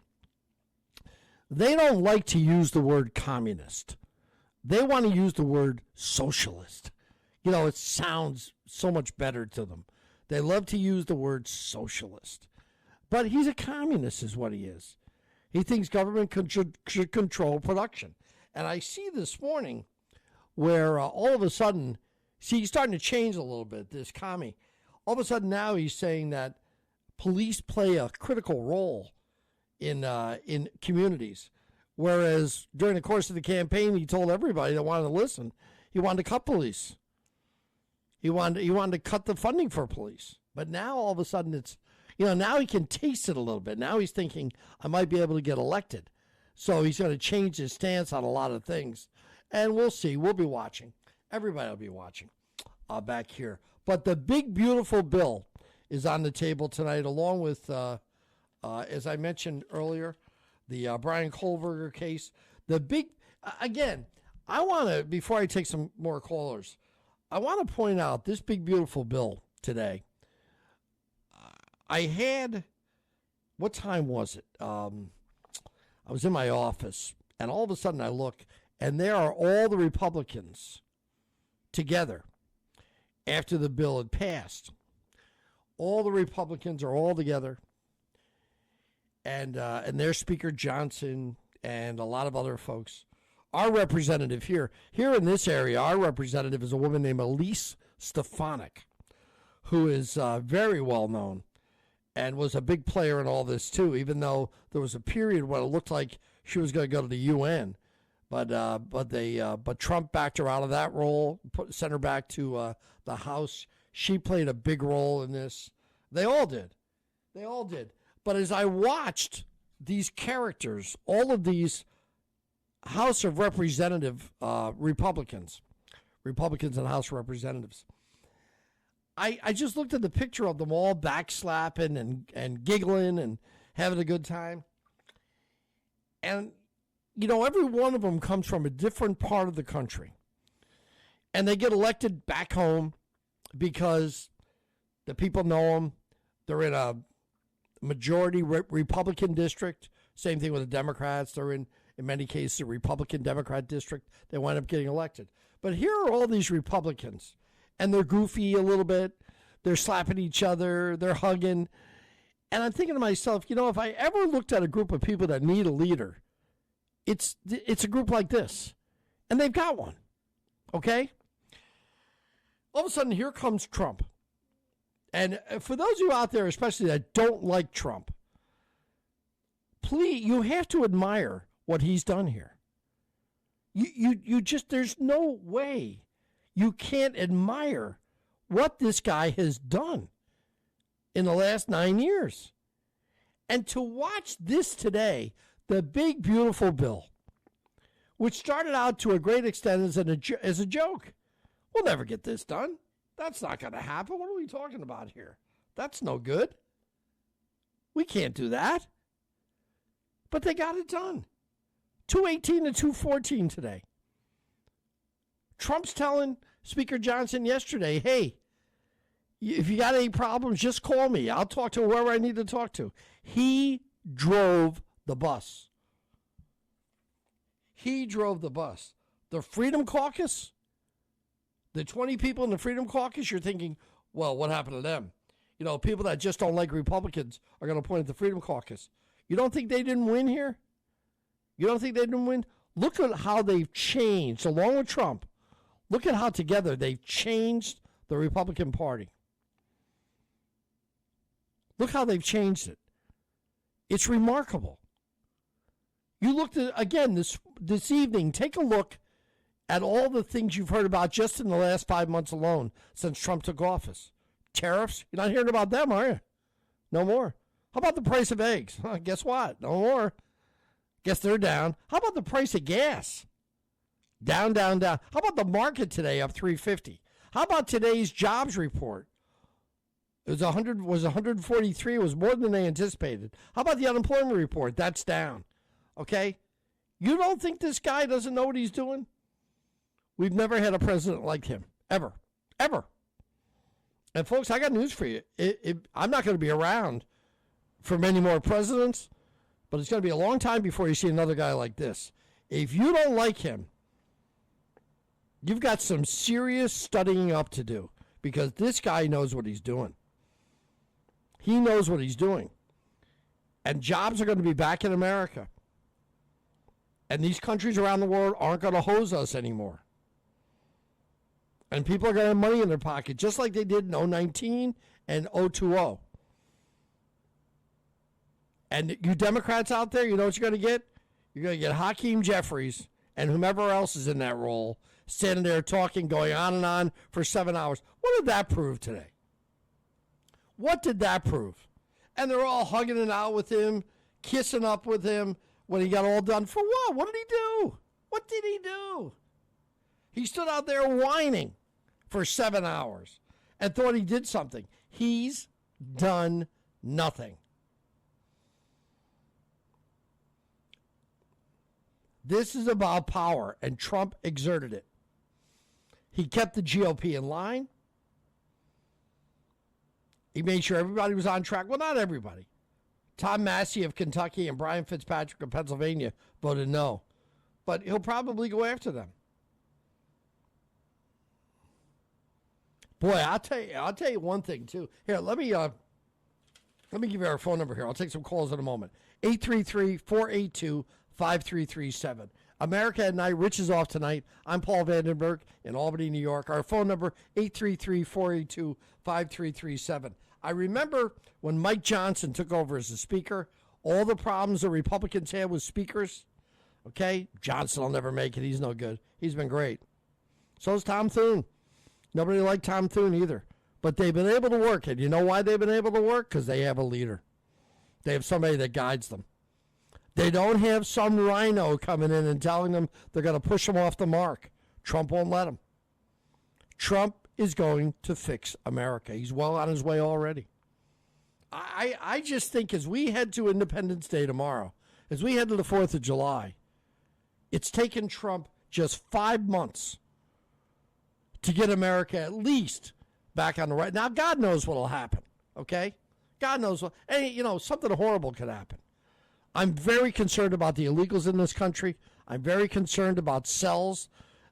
they don't like to use the word communist. They want to use the word socialist. You know, it sounds so much better to them. They love to use the word socialist. But he's a communist is what he is. He thinks government should control production. And I see this morning where all of a sudden, he's starting to change a little bit, this commie. All of a sudden now he's saying that police play a critical role in communities. Whereas during the course of the campaign, he told everybody that wanted to listen, he wanted to cut police. He wanted to cut the funding for police. But now all of a sudden it's, you know, now he can taste it a little bit. Now he's thinking, I might be able to get elected. So he's going to change his stance on a lot of things. And we'll see. We'll be watching. Everybody will be watching back here. But the big, beautiful bill is on the table tonight, along with, as I mentioned earlier, the Brian Kohberger case. The big, again, I want to, before I take some more callers, I want to point out this big, beautiful bill today. I had, what time was it? I was in my office, and all of a sudden I look, and there are all the Republicans together after the bill had passed. All the Republicans are all together, and their Speaker Johnson and a lot of other folks. Our representative here in this area, our representative is a woman named Elise Stefanik, who is very well known and was a big player in all this too, even though there was a period when it looked like she was going to go to the UN. But Trump backed her out of that role, sent her back to the House. She played a big role in this. They all did. They all did. But as I watched these characters, all of these House of Representative Republicans and House of Representatives, I just looked at the picture of them all backslapping and giggling and having a good time. And, you know, every one of them comes from a different part of the country. And they get elected back home because the people know them. They're in a majority Republican district. Same thing with the Democrats. They're in many cases, a Republican-Democrat district. They wind up getting elected. But here are all these Republicans, and they're goofy a little bit. They're slapping each other. They're hugging. And I'm thinking to myself, you know, if I ever looked at a group of people that need a leader, it's a group like this. And they've got one. Okay? All of a sudden, here comes Trump. And for those of you out there, especially that don't like Trump, please, you have to admire what he's done here. You just, there's no way you can't admire what this guy has done in the last 9 years. And to watch this today, the big, beautiful bill, which started out to a great extent as a joke. We'll never get this done. That's not going to happen. What are we talking about here? That's no good. We can't do that. But they got it done. 218 to 214 today. Trump's telling Speaker Johnson yesterday, hey, if you got any problems, just call me. I'll talk to whoever I need to talk to. He drove the bus. He drove the bus. The Freedom Caucus, the 20 people in the Freedom Caucus, you're thinking, well, what happened to them? You know, people that just don't like Republicans are going to point at the Freedom Caucus. You don't think they didn't win here? You don't think they didn't win? Look at how they've changed, along with Trump. Look at how together they've changed the Republican Party. Look how they've changed it. It's remarkable. You looked at, again, this evening, take a look at all the things you've heard about just in the last 5 months alone since Trump took office. Tariffs, you're not hearing about them, are you? No more. How about the price of eggs? Guess what? No more. Guess they're down. How about the price of gas? Down, down, down. How about the market today up 350? How about today's jobs report? It was 143. It was more than they anticipated. How about the unemployment report? That's down. Okay? You don't think this guy doesn't know what he's doing? We've never had a president like him. Ever. Ever. And folks, I got news for you. I'm not going to be around for many more presidents, but it's going to be a long time before you see another guy like this. If you don't like him, you've got some serious studying up to do, because this guy knows what he's doing. He knows what he's doing. And jobs are going to be back in America. And these countries around the world aren't going to hose us anymore. And people are going to have money in their pocket, just like they did in 2019 and 2020. And you Democrats out there, you know what you're going to get? You're going to get Hakeem Jeffries and whomever else is in that role standing there talking, going on and on for 7 hours. What did that prove today? What did that prove? And they're all hugging it out with him, kissing up with him when he got all done. For what? What did he do? What did he do? He stood out there whining for 7 hours and thought he did something. He's done nothing. This is about power, and Trump exerted it. He kept the GOP in line. He made sure everybody was on track. Well, not everybody. Tom Massey of Kentucky and Brian Fitzpatrick of Pennsylvania voted no. But he'll probably go after them. Boy, I'll tell you one thing, too. Here, let me give you our phone number here. I'll take some calls in a moment. 833-482-5337. America at Night. Rich is off tonight. I'm Paul Vandenburgh in Albany, New York. Our phone number, 833-482-5337. I remember when Mike Johnson took over as the speaker, all the problems the Republicans had with speakers. Okay? Johnson will never make it. He's no good. He's been great. So's Tom Thune. Nobody liked Tom Thune either. But they've been able to work it. You know why they've been able to work? Because they have a leader. They have somebody that guides them. They don't have some rhino coming in and telling them they're going to push them off the mark. Trump won't let them. Trump is going to fix America. He's well on his way already. I just think as we head to Independence Day tomorrow, as we head to the 4th of July, it's taken Trump just 5 months to get America at least back on the right. Now, God knows what will happen, okay? God knows what. And, you know, something horrible could happen. I'm very concerned about the illegals in this country. I'm very concerned about cells,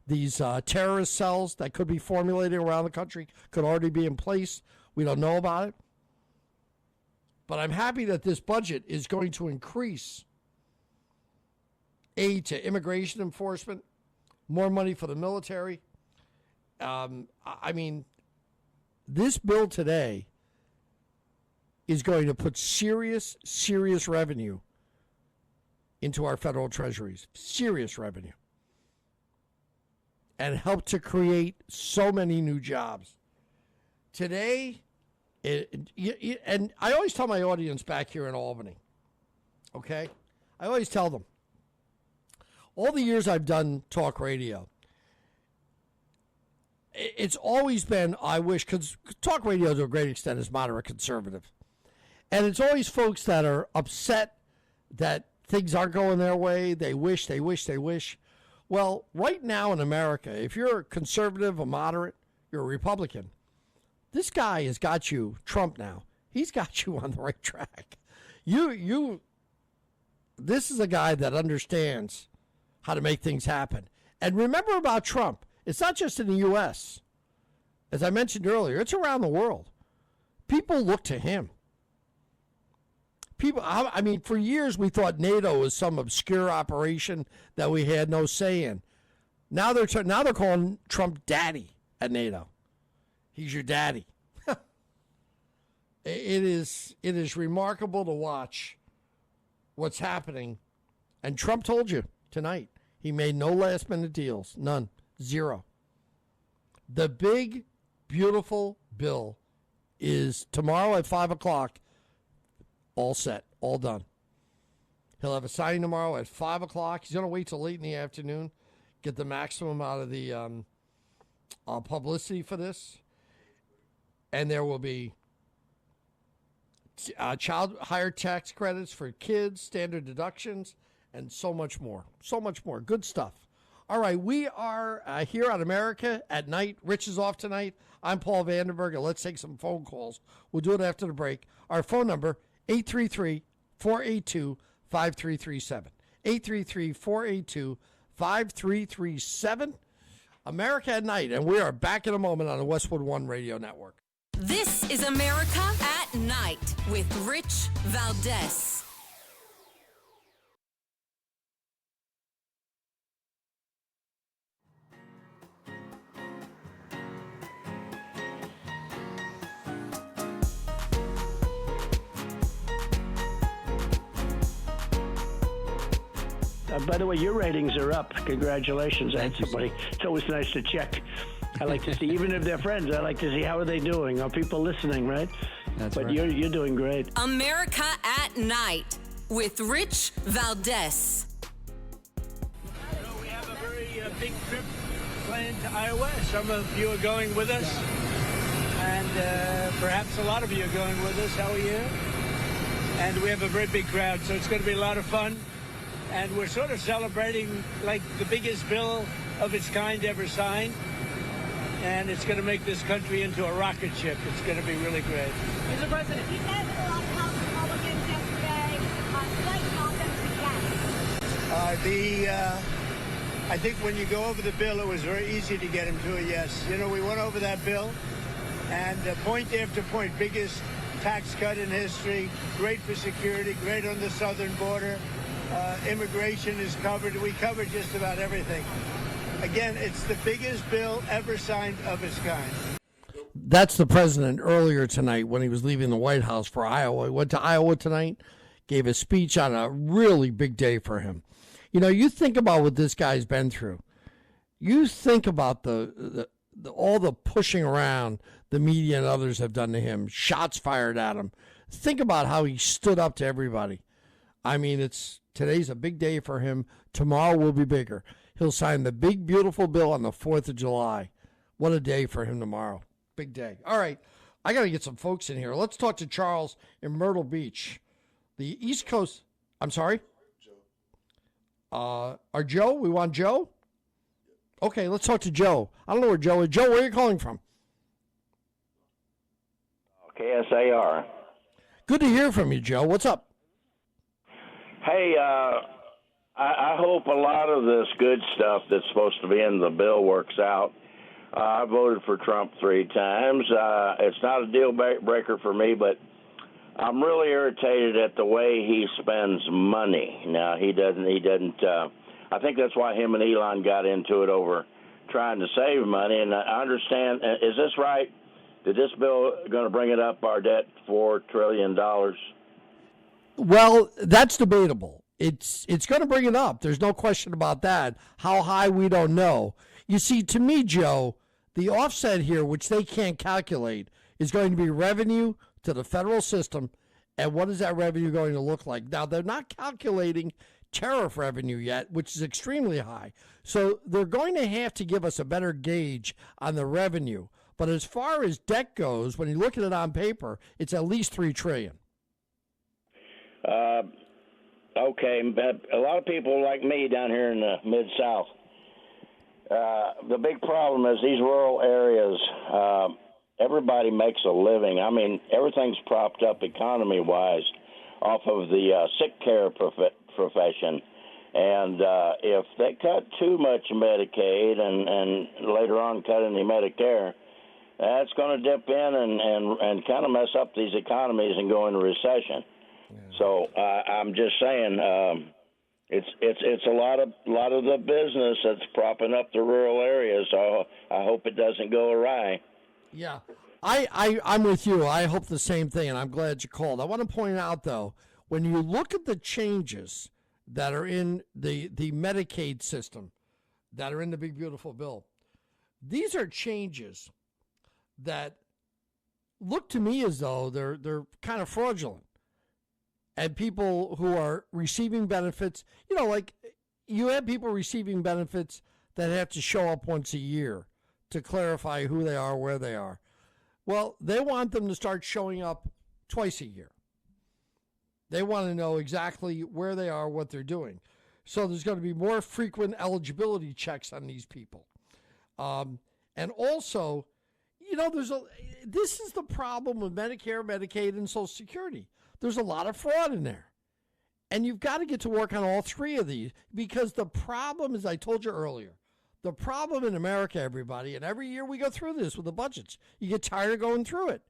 these terrorist cells that could be formulating around the country, could already be in place. We don't know about it. But I'm happy that this budget is going to increase aid to immigration enforcement, more money for the military. I mean, this bill today is going to put serious revenue into our federal treasuries, serious revenue, and help to create so many new jobs. Today, and I always tell my audience back here in Albany, okay? I always tell them, all the years I've done talk radio, it's always been, I wish, because talk radio to a great extent is moderate conservative. And it's always folks that are upset that things aren't going their way. They wish. Well, right now in America, if you're a conservative, a moderate, you're a Republican, this guy has got you, Trump now, he's got you on the right track. This is a guy that understands how to make things happen. And remember about Trump, it's not just in the U.S. As I mentioned earlier, it's around the world. People look to him. I mean, for years we thought NATO was some obscure operation that we had no say in. Now they're calling Trump daddy at NATO. He's your daddy. It is remarkable to watch what's happening. And Trump told you tonight he made no last-minute deals. None. Zero. The big, beautiful bill is tomorrow at 5 o'clock. All set, all done. He'll have a signing tomorrow at 5 o'clock. He's going to wait till late in the afternoon, get the maximum out of the publicity for this. And there will be child hire tax credits for kids, standard deductions, and so much more. So much more. Good stuff. All right, we are here on America at Night. Rich is off tonight. I'm Paul Vandenburgh, and let's take some phone calls. We'll do it after the break. Our phone number, 833-482-5337. 833-482-5337. America at Night, and we are back in a moment on the Westwood One Radio Network. This is America at Night with Rich Valdes. By the way, your ratings are up. Congratulations. It's always nice to check. I like to see, even if they're friends, I like to see how are they doing. Are people listening, right? That's but right. You're doing great. America at Night with Rich Valdes. We have a very big trip planned to Iowa. Some of you are going with us, and perhaps a lot of you are going with us. How are you? And we have a very big crowd, so it's going to be a lot of fun. And we're sort of celebrating like the biggest bill of its kind ever signed. And it's going to make this country into a rocket ship. It's going to be really great. Mr. President, you met with a lot of House Republicans yesterday. Slight comments again. I think when you go over the bill, it was very easy to get him to a yes. You know, we went over that bill, and point after point, biggest tax cut in history, great for security, great on the southern border. Immigration is covered. We covered just about everything. Again, it's the biggest bill ever signed of its kind. That's the president earlier tonight when he was leaving the White House for Iowa. He went to Iowa tonight, gave a speech on a really big day for him. You know, you think about what this guy's been through. You think about the all the pushing around the media and others have done to him, shots fired at him. Think about how he stood up to everybody. I mean, today's a big day for him. Tomorrow will be bigger. He'll sign the big, beautiful bill on the 4th of July. What a day for him tomorrow. Big day. All right, I got to get some folks in here. Let's talk to Charles in Myrtle Beach. The East Coast. I'm sorry? Joe. Joe? We want Joe? Okay, let's talk to Joe. I don't know where Joe is. Joe, where are you calling from? KSAR. Good to hear from you, Joe. What's up? Hey, I hope a lot of this good stuff that's supposed to be in the bill works out. I voted for Trump 3 times. It's not a deal breaker for me, but I'm really irritated at the way he spends money. Now, he doesn't. I think that's why him and Elon got into it over trying to save money. And I understand. Is this right? Is this bill going to bring it up, our debt, $4 trillion? Well, that's debatable. It's going to bring it up. There's no question about that. How high, we don't know. You see, to me, Joe, the offset here, which they can't calculate, is going to be revenue to the federal system. And what is that revenue going to look like? Now, they're not calculating tariff revenue yet, which is extremely high. So they're going to have to give us a better gauge on the revenue. But as far as debt goes, when you look at it on paper, it's at least $3 trillion. Okay, but a lot of people like me down here in the Mid-South, the big problem is these rural areas, everybody makes a living. I mean, everything's propped up economy-wise off of the sick care profession. And if they cut too much Medicaid and later on cut any Medicare, that's going to dip in and kind of mess up these economies and go into recession. Yeah. So I'm just saying, it's a lot of the business that's propping up the rural areas. So I hope it doesn't go awry. Yeah, I'm with you. I hope the same thing, and I'm glad you called. I want to point out, though, when you look at the changes that are in the Medicaid system, that are in the big, beautiful bill, these are changes that look to me as though they're kind of fraudulent. And people who are receiving benefits, you know, like you have people receiving benefits that have to show up once a year to clarify who they are, where they are. Well, they want them to start showing up twice a year. They want to know exactly where they are, what they're doing. So there's going to be more frequent eligibility checks on these people. And also, you know, this is the problem with Medicare, Medicaid, and Social Security. There's a lot of fraud in there. And you've got to get to work on all 3 of these, because the problem, as I told you earlier, the problem in America, everybody, and every year we go through this with the budgets, you get tired of going through it.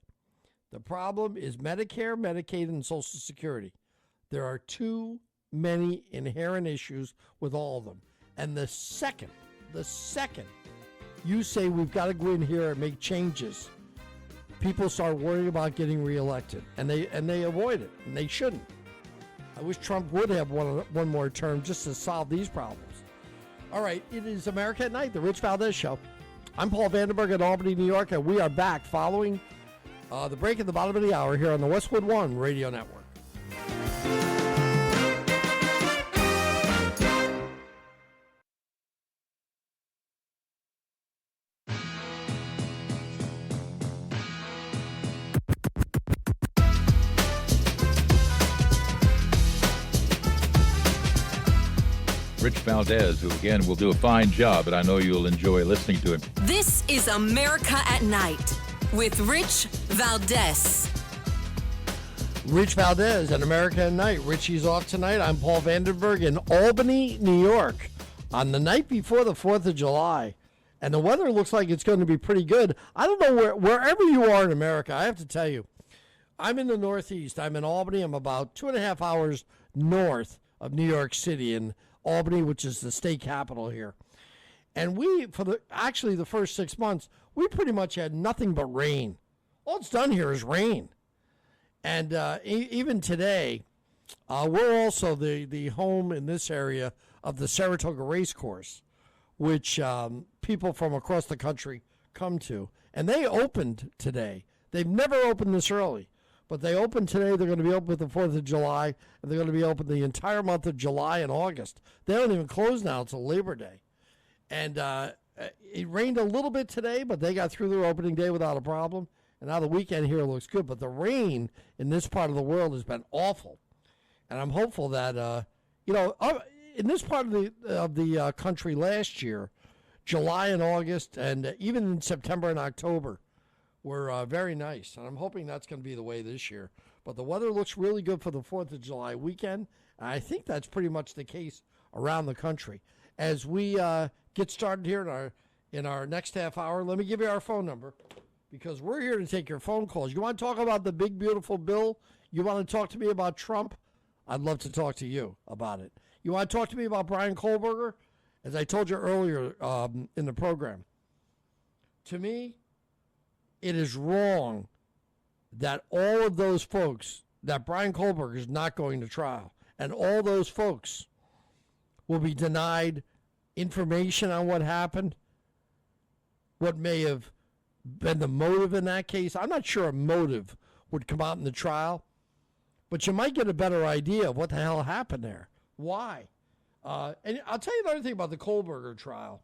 The problem is Medicare, Medicaid, and Social Security. There are too many inherent issues with all of them. And the second you say we've got to go in here and make changes, people start worrying about getting reelected, and they avoid it, and they shouldn't. I wish Trump would have one more term just to solve these problems. All right, it is America at Night, the Rich Valdes Show. I'm Paul Vandenburgh in Albany, New York, and we are back following the break at the bottom of the hour here on the Westwood One Radio Network. Rich Valdes, who, again, will do a fine job, and I know you'll enjoy listening to him. This is America at Night with Rich Valdes. Rich Valdes and America at Night. Richie's off tonight. I'm Paul Vandenburgh in Albany, New York, on the night before the 4th of July. And the weather looks like it's going to be pretty good. I don't know wherever you are in America, I have to tell you, I'm in the Northeast. I'm in Albany. I'm about 2.5 hours north of New York City in Albany, which is the state capital here. And we, for the first 6 months, we pretty much had nothing but rain. All it's done here is rain. And even today, We're also the home in this area of the Saratoga Race Course, which people from across the country come to. And they opened today. They've never opened this early, but they opened today. They're going to be open with the 4th of July, and they're going to be open the entire month of July and August. They don't even close now until Labor Day. And it rained a little bit today, but they got through their opening day without a problem. And now the weekend here looks good. But the rain in this part of the world has been awful. And I'm hopeful that, in this part of the country last year, July and August, and even in September and October, were very nice. And I'm hoping that's going to be the way this year. But the weather looks really good for the 4th of July weekend. And I think that's pretty much the case around the country. As we get started here in our next half hour, let me give you our phone number, because we're here to take your phone calls. You want to talk about the big, beautiful bill? You want to talk to me about Trump? I'd love to talk to you about it. You want to talk to me about Brian Kohberger? As I told you earlier in the program, to me, it is wrong that all of those folks, that Brian Kohberger is not going to trial, and all those folks will be denied information on what happened, what may have been the motive in that case. I'm not sure a motive would come out in the trial, but you might get a better idea of what the hell happened there. Why? And I'll tell you another thing about the Kohberger trial.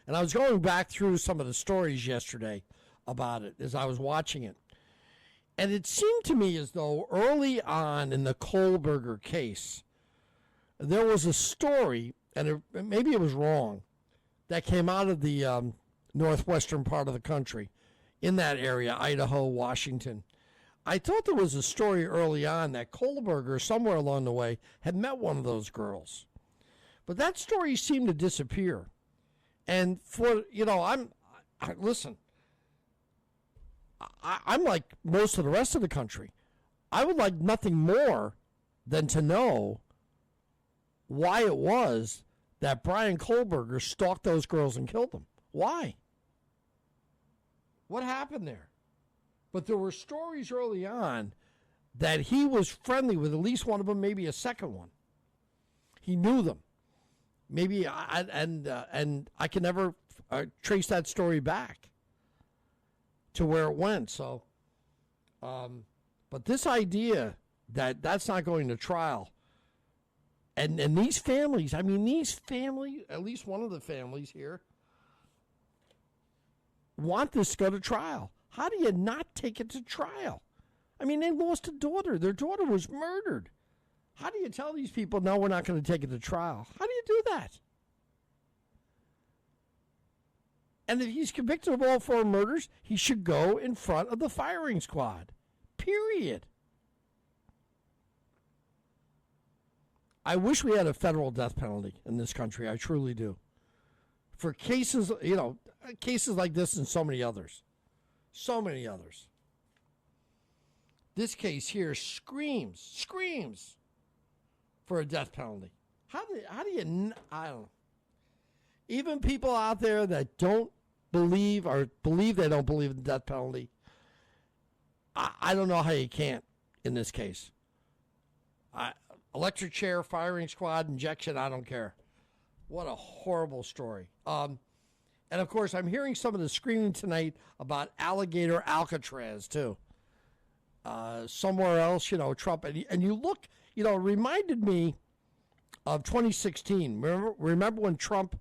And I was going back through some of the stories yesterday about it as I was watching it. And it seemed to me as though early on in the Kohberger case, there was a story, and maybe it was wrong, that came out of the northwestern part of the country, in that area, Idaho, Washington. I thought there was a story early on that Kohberger, somewhere along the way, had met one of those girls. But that story seemed to disappear. And listen, I'm like most of the rest of the country. I would like nothing more than to know why it was that Brian Kohberger stalked those girls and killed them. Why? What happened there? But there were stories early on that he was friendly with at least one of them, maybe a second one. He knew them. Maybe, and I can never trace that story back to where it went. So, but this idea that that's not going to trial, and these families, at least one of the families here, want this to go to trial. How do you not take it to trial? I mean, they lost a daughter. Their daughter was murdered. How do you tell these people, no, we're not going to take it to trial? How do you do that? And if he's convicted of all 4 murders, he should go in front of the firing squad. Period. I wish we had a federal death penalty in this country. I truly do. For cases, cases like this and so many others. So many others. This case here screams for a death penalty. How do you, I don't know. Even people out there that don't believe or believe they don't believe in the death penalty, I don't know how you can't in this case. Electric chair, firing squad, injection, I don't care. What a horrible story. And, of course, I'm hearing some of the screaming tonight about Alligator Alcatraz, too. Somewhere else, Trump. And you look, it reminded me of 2016. Remember when Trump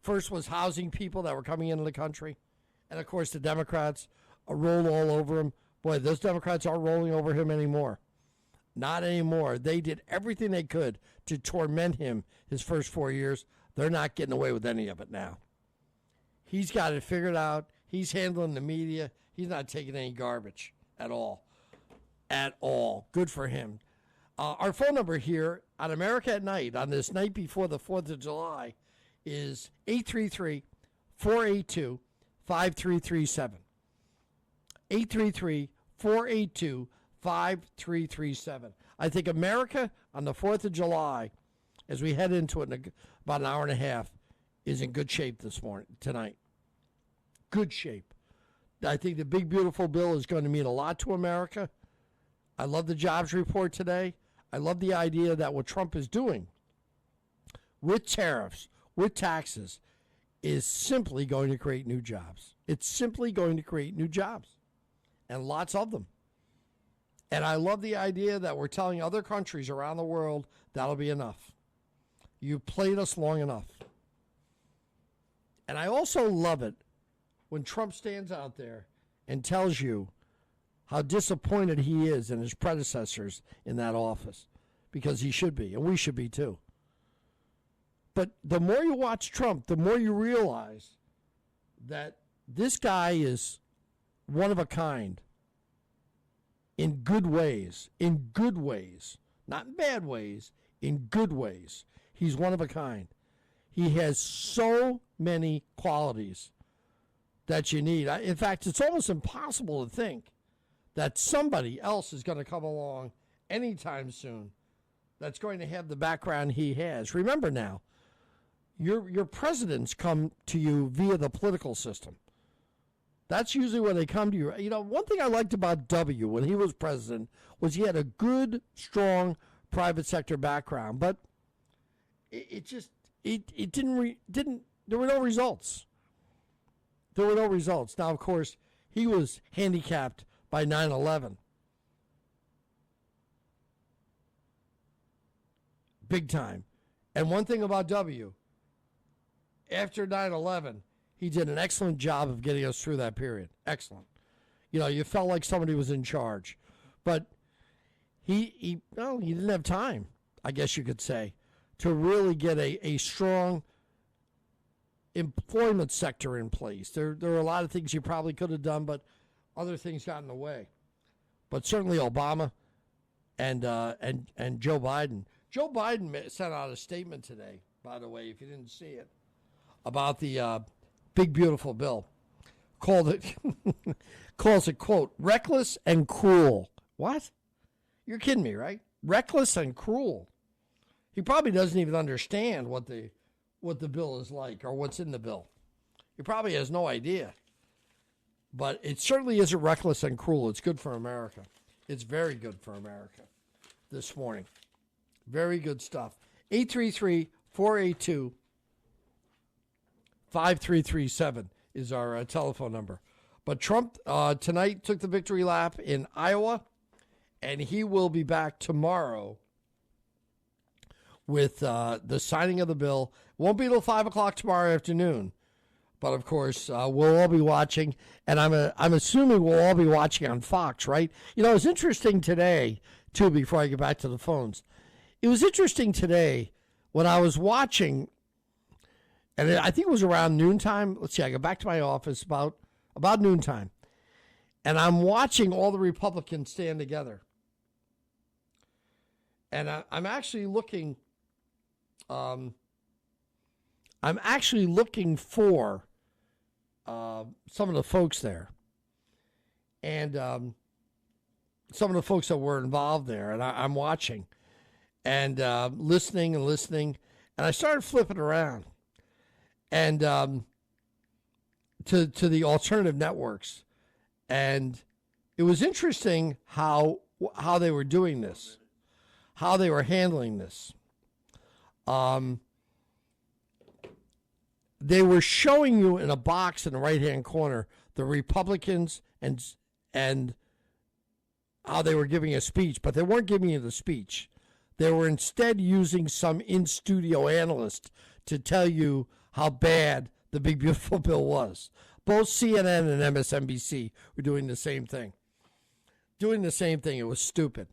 first was housing people that were coming into the country? And, of course, the Democrats rolled all over him. Boy, those Democrats aren't rolling over him anymore. Not anymore. They did everything they could to torment him his first 4 years. They're not getting away with any of it now. He's got it figured out. He's handling the media. He's not taking any garbage at all. At all. Good for him. Our phone number here on America at Night, on this night before the 4th of July, is 833-482-5337. 833-482-5337. I think America on the 4th of July, as we head into it in about an hour and a half, is in good shape tonight. Good shape. I think the big, beautiful bill is going to mean a lot to America. I love the jobs report today. I love the idea that what Trump is doing with tariffs, with taxes, is simply going to create new jobs. It's simply going to create new jobs, and lots of them. And I love the idea that we're telling other countries around the world that'll be enough. You've played us long enough. And I also love it when Trump stands out there and tells you how disappointed he is in his predecessors in that office, because he should be, and we should be too. But the more you watch Trump, the more you realize that this guy is one of a kind in good ways, not in bad ways, in good ways. He's one of a kind. He has so many qualities that you need. In fact, it's almost impossible to think that somebody else is going to come along anytime soon that's going to have the background he has. Remember now, your presidents come to you via the political system. That's usually when they come to you. You know, one thing I liked about W when he was president was he had a good, strong private sector background, but it didn't. There were no results. There were no results. Now, of course, he was handicapped by 9/11. Big time. And one thing about W, after 9/11, he did an excellent job of getting us through that period. Excellent. You know, you felt like somebody was in charge. But he didn't have time, I guess you could say, to really get a strong employment sector in place. There are a lot of things he probably could have done, but other things got in the way. But certainly Obama and Joe Biden. Joe Biden sent out a statement today, by the way, if you didn't see it, about the big, beautiful bill. Calls it, quote, reckless and cruel. What? You're kidding me, right? Reckless and cruel. He probably doesn't even understand what the bill is like or what's in the bill. He probably has no idea. But it certainly isn't reckless and cruel. It's good for America. It's very good for America this morning. Very good stuff. 833-482-5337 is our telephone number. But Trump tonight took the victory lap in Iowa, and he will be back tomorrow with the signing of the bill. Won't be till 5 o'clock tomorrow afternoon. But, of course, we'll all be watching, and I'm assuming we'll all be watching on Fox, right? You know, it was interesting today, too, before I get back to the phones. It was interesting today when I was watching, and I think it was around noontime. Let's see, I got back to my office about noontime, and I'm watching all the Republicans stand together. And I'm actually looking for some of the folks there, and some of the folks that were involved there, and I'm watching and listening, and I started flipping around and to the alternative networks, and it was interesting how they were doing this, how they were handling this. They were showing you in a box in the right-hand corner the Republicans and how they were giving a speech, but they weren't giving you the speech. They were instead using some in-studio analyst to tell you how bad the big, beautiful bill was. Both CNN and MSNBC were doing the same thing. It was stupid.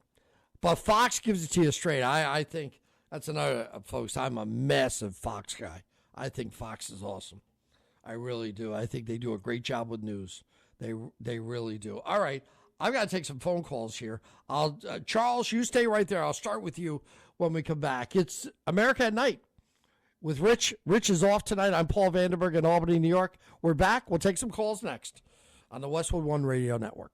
But Fox gives it to you straight. I think that's another, folks, I'm a massive Fox guy. I think Fox is awesome. I really do. I think they do a great job with news. They really do. All right. I've got to take some phone calls here. Charles, you stay right there. I'll start with you when we come back. It's America at Night with Rich. Rich is off tonight. I'm Paul Vandenburgh in Albany, New York. We're back. We'll take some calls next on the Westwood One Radio Network.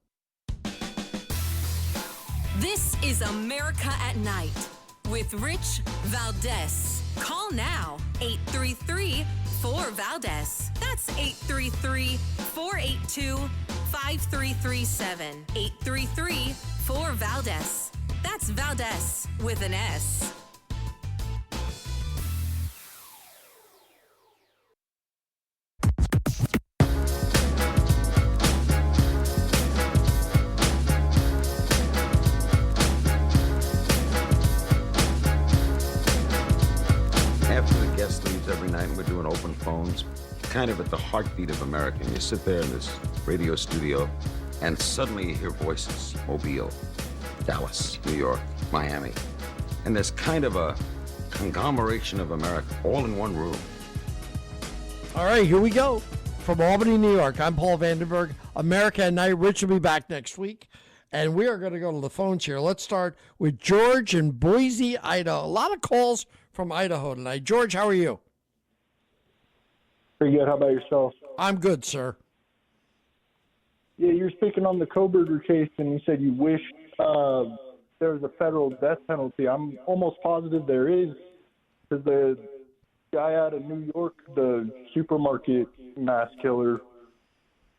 This is America at Night with Rich Valdes. Call now, 833-4-VALDES. That's 833-482-5337. 5337 833 4Valdes. That's Valdes with an S. After the guest leaves every night and we're doing open phones, kind of at the heartbeat of America, and you sit there in this radio studio and suddenly you hear voices. Mobile, Dallas, New York, Miami. And there's kind of a conglomeration of America all in one room. All right, here we go. From Albany, New York, I'm Paul Vandenburgh. America at Night. Rich will be back next week. And we are going to go to the phones here. Let's start with George in Boise, Idaho. A lot of calls from Idaho tonight. George, how are you? Pretty good. How about yourself? I'm good, sir. Yeah, you were speaking on the Kohberger case, and you said you wish there was a federal death penalty. I'm almost positive there is, because the guy out of New York, the supermarket mass killer,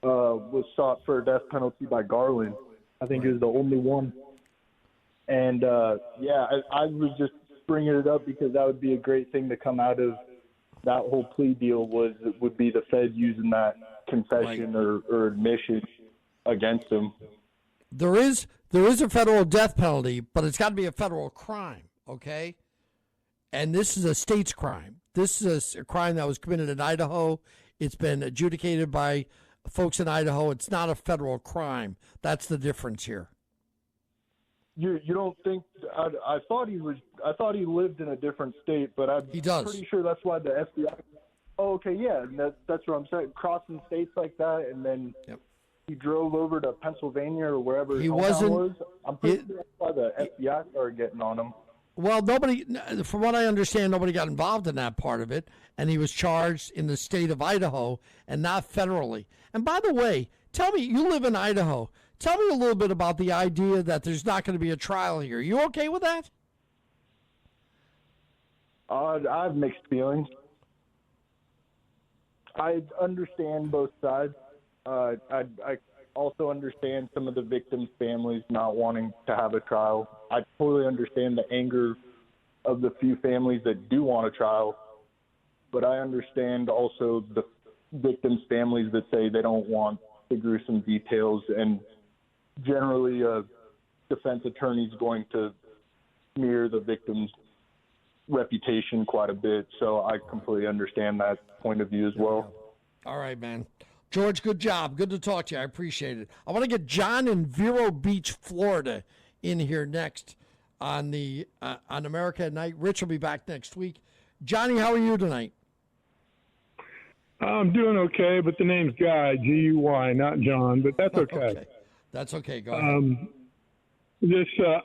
was sought for a death penalty by Garland. I think he was the only one. And, I was just bringing it up because that would be a great thing to come out of that whole plea deal would be the Fed using that confession or admission against him. There is a federal death penalty, but it's got to be a federal crime, okay? And this is a state's crime. This is a crime that was committed in Idaho. It's been adjudicated by folks in Idaho. It's not a federal crime. That's the difference here. You don't think? I thought he lived in a different state, but I'm pretty sure that's why the FBI. Oh, okay, yeah, that's what I'm saying. Crossing states like that, and then he drove over to Pennsylvania or wherever he wasn't. Was. I'm pretty sure that's why the FBI started getting on him. Well, from what I understand, nobody got involved in that part of it, and he was charged in the state of Idaho and not federally. And by the way, tell me, you live in Idaho. Tell me a little bit about the idea that there's not going to be a trial here. You okay with that? I have mixed feelings. I understand both sides. I also understand some of the victims' families not wanting to have a trial. I totally understand the anger of the few families that do want a trial, but I understand also the victims' families that say they don't want the gruesome details, and generally a defense attorney is going to smear the victim's reputation quite a bit, so I completely understand that point of view as well. All right, man. George, good job. Good to talk to you. I appreciate it. I want to get John in Vero Beach, Florida, in here next on the on America at Night. Rich will be back next week. Johnny, how are you tonight? I'm doing okay, but the name's Guy, G-U-Y, not John, but that's okay. That's okay. Go ahead.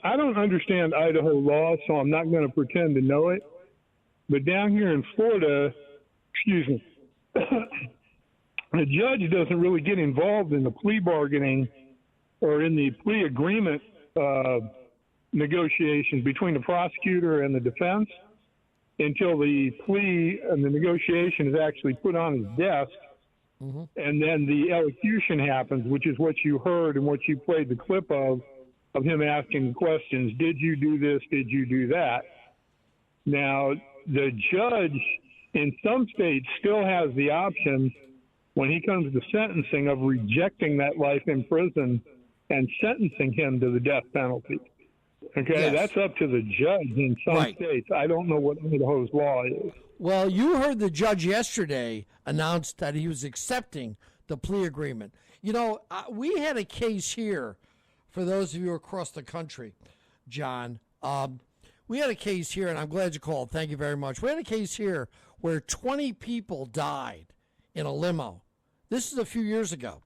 I don't understand Idaho law, so I'm not going to pretend to know it. But down here in Florida, the judge doesn't really get involved in the plea bargaining or in the plea agreement negotiations between the prosecutor and the defense until the plea and the negotiation is actually put on his desk. Mm-hmm. And then the elocution happens, which is what you heard and what you played the clip of him asking questions. Did you do this? Did you do that? Now, the judge in some states still has the option when he comes to sentencing of rejecting that life in prison and sentencing him to the death penalty. Okay, yes. That's up to the judge in some states. I don't know what Idaho's law is. Well, you heard the judge yesterday announce that he was accepting the plea agreement. You know, we had a case here, for those of you across the country, John. We had a case here, and I'm glad you called. Thank you very much. We had a case here where 20 people died in a limo. This is a few years ago.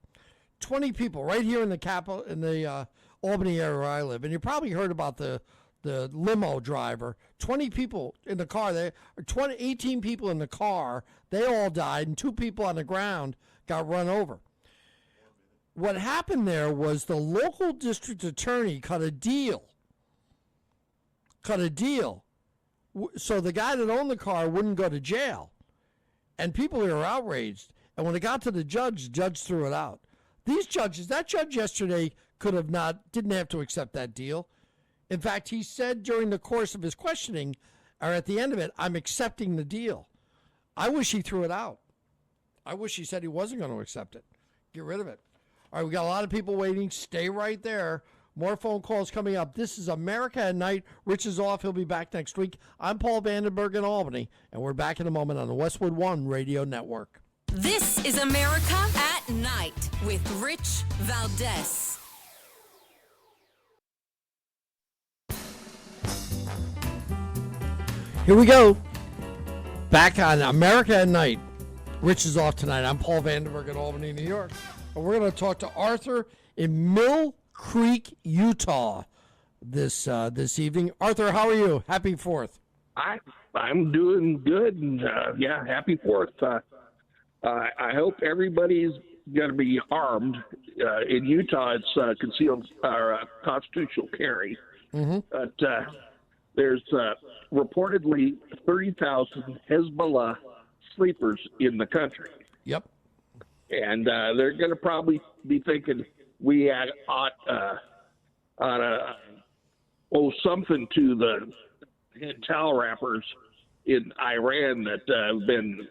20 people right here in the capital, in the Albany area where I live. And you probably heard about the limo driver. 20 people in the car. 18 people in the car. They all died, and 2 people on the ground got run over. What happened there was the local district attorney cut a deal. So the guy that owned the car wouldn't go to jail. And people were outraged. And when it got to the judge threw it out. These judges, that judge yesterday didn't have to accept that deal. In fact, he said during the course of his questioning, or at the end of it, I'm accepting the deal. I wish he threw it out. I wish he said he wasn't going to accept it. Get rid of it. All right, we got a lot of people waiting. Stay right there. More phone calls coming up. This is America at Night. Rich is off. He'll be back next week. I'm Paul Vandenburgh in Albany, and we're back in a moment on the Westwood One Radio Network. This is America at Night with Rich Valdes. Here we go. Back on America at Night. Rich is off tonight. I'm Paul Vandenburgh in Albany, New York. And we're going to talk to Arthur in Mill Creek, Utah this evening. Arthur, how are you? Happy 4th. I'm doing good. And, happy 4th. I hope everybody's going to be armed. In Utah, it's concealed constitutional carry. Mm-hmm. But there's reportedly 30,000 Hezbollah sleepers in the country. Yep. And they're going to probably be thinking we ought owe something to the intel rappers in Iran that have been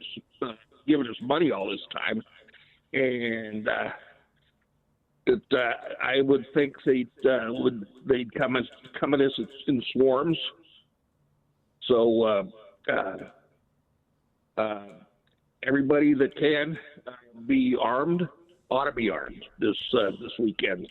giving us money all this time. And I would think they'd come at us in swarms. So everybody that can be armed ought to be armed this weekend.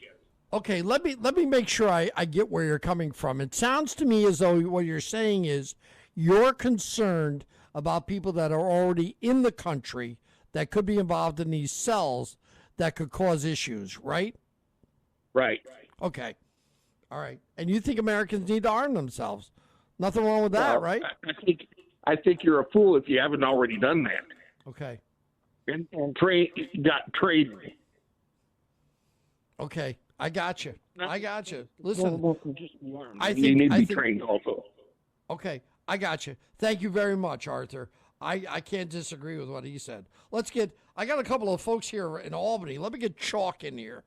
Okay, let me make sure I get where you're coming from. It sounds to me as though what you're saying is you're concerned about people that are already in the country that could be involved in these cells that could cause issues, right? Right. Okay. All right. And you think Americans need to arm themselves? Nothing wrong with that, right? I think you're a fool if you haven't already done that. Okay. And got traded. Okay. I got you. Listen, I think you need to be trained also. Okay. I got you. Thank you very much, Arthur. I can't disagree with what he said. I got a couple of folks here in Albany. Let me get Chalk in here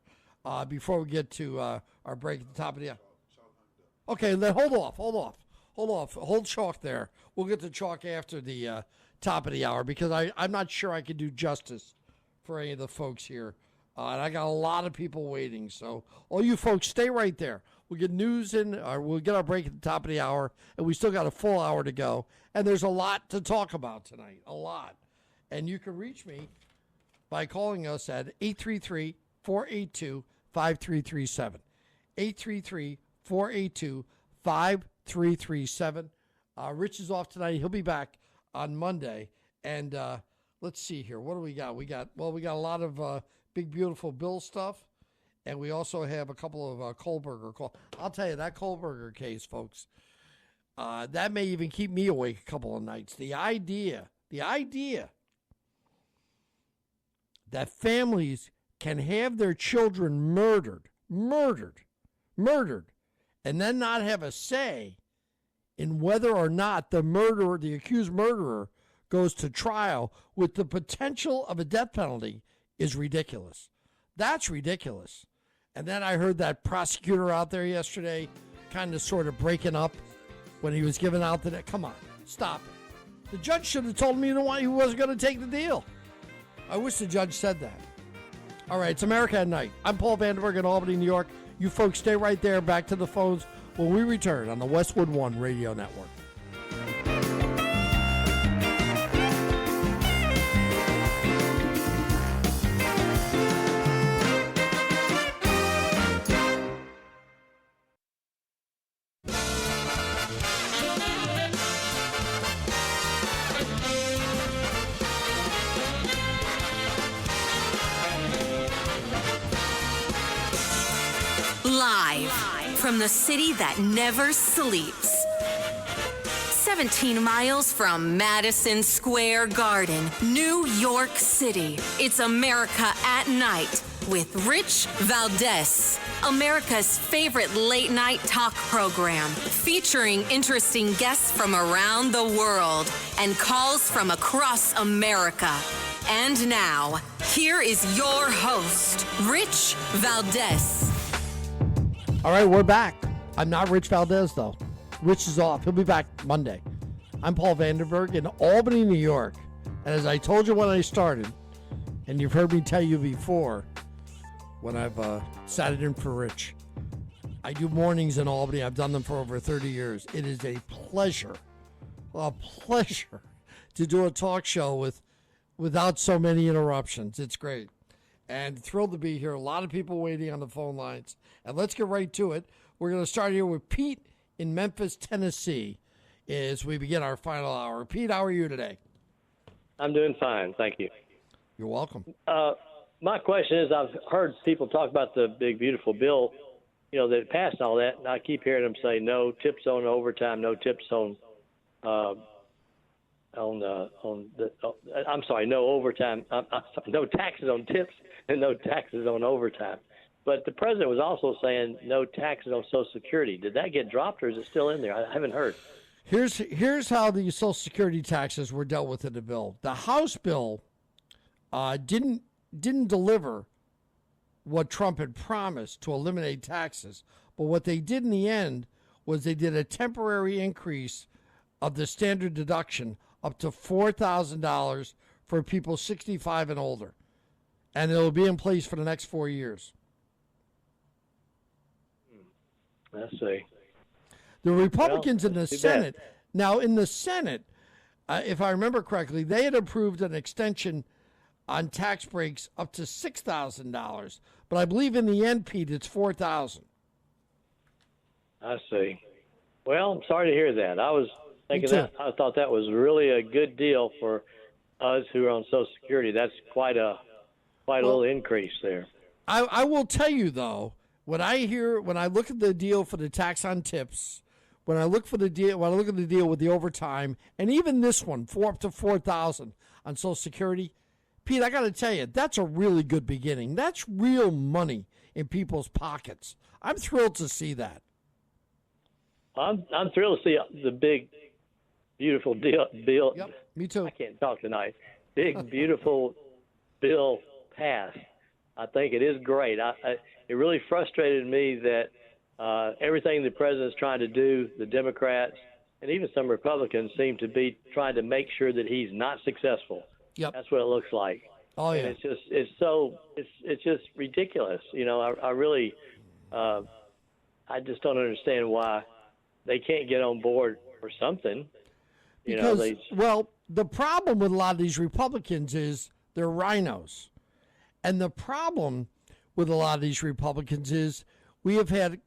before we get to our break at the top of the hour. Okay, then hold off. Hold Chalk there. We'll get to Chalk after the top of the hour because I'm not sure I can do justice for any of the folks here. And I got a lot of people waiting. So all you folks, stay right there. We'll get news in, or we'll get our break at the top of the hour, and we still got a full hour to go. And there's a lot to talk about tonight, a lot. And you can reach me by calling us at 833-482-5337. 833-482-5337. Rich is off tonight. He'll be back on Monday. And let's see here. What do we got? We got a lot of big, beautiful Bill stuff. And we also have a couple of Kohberger calls. I'll tell you, that Kohberger case, folks, that may even keep me awake a couple of nights. The idea that families can have their children murdered, and then not have a say in whether or not the accused murderer, goes to trial with the potential of a death penalty is ridiculous. That's ridiculous. And then I heard that prosecutor out there yesterday kind of sort of breaking up when he was giving out the... Come on, stop it. The judge should have told me he wasn't going to take the deal. I wish the judge said that. All right, it's America at Night. I'm Paul Vandenburgh in Albany, New York. You folks stay right there. Back to the phones when we return on the Westwood One Radio Network. Live from the city that never sleeps. 17 miles from Madison Square Garden, New York City. It's America at Night with Rich Valdes. America's favorite late night talk program featuring interesting guests from around the world and calls from across America. And now, here is your host, Rich Valdes. All right, we're back. I'm not Rich Valdes, though. Rich is off. He'll be back Monday. I'm Paul Vandenburgh in Albany, New York. And as I told you when I started, and you've heard me tell you before, when I've sat it in for Rich, I do mornings in Albany. I've done them for over 30 years. It is a pleasure to do a talk show without so many interruptions. It's great. And thrilled to be here. A lot of people waiting on the phone lines. And let's get right to it. We're going to start here with Pete in Memphis, Tennessee, as we begin our final hour. Pete, how are you today? I'm doing fine, thank you. You're welcome. My question is, I've heard people talk about the big, beautiful bill, that passed all that, and I keep hearing them say no tips on overtime, no tips no overtime. I'm sorry, no taxes on tips and no taxes on overtime. But the president was also saying no taxes on Social Security. Did that get dropped, or is it still in there? I haven't heard. Here's how the Social Security taxes were dealt with in the bill. The House bill didn't deliver what Trump had promised to eliminate taxes. But what they did in the end was they did a temporary increase of the standard deduction up to $4,000 for people 65 and older. And it'll be in place for the next 4 years. I see. The Republicans in the Senate, now in the Senate, if I remember correctly, they had approved an extension on tax breaks up to $6,000. But I believe in the end, Pete, it's $4,000. I see. Well, I'm sorry to hear that. I was thinking that. I thought that was really a good deal for us who are on Social Security. That's quite a little increase there. I will tell you, though, when I look at the deal for the tax on tips, when I look at the deal with the overtime, and even this one, up to $4,000 on Social Security, Pete, I got to tell you, that's a really good beginning. That's real money in people's pockets. I'm thrilled to see that. I'm thrilled to see the big, beautiful bill. Yep, me too. I can't talk tonight. Big, beautiful bill passed. I think it is great. It really frustrated me that everything the president's trying to do, the Democrats and even some Republicans seem to be trying to make sure that he's not successful. Yep. That's what it looks like. Oh yeah. And it's just ridiculous. I really I just don't understand why they can't get on board for something. Because the problem with a lot of these Republicans is they're rhinos. And the problem with a lot of these Republicans is we have had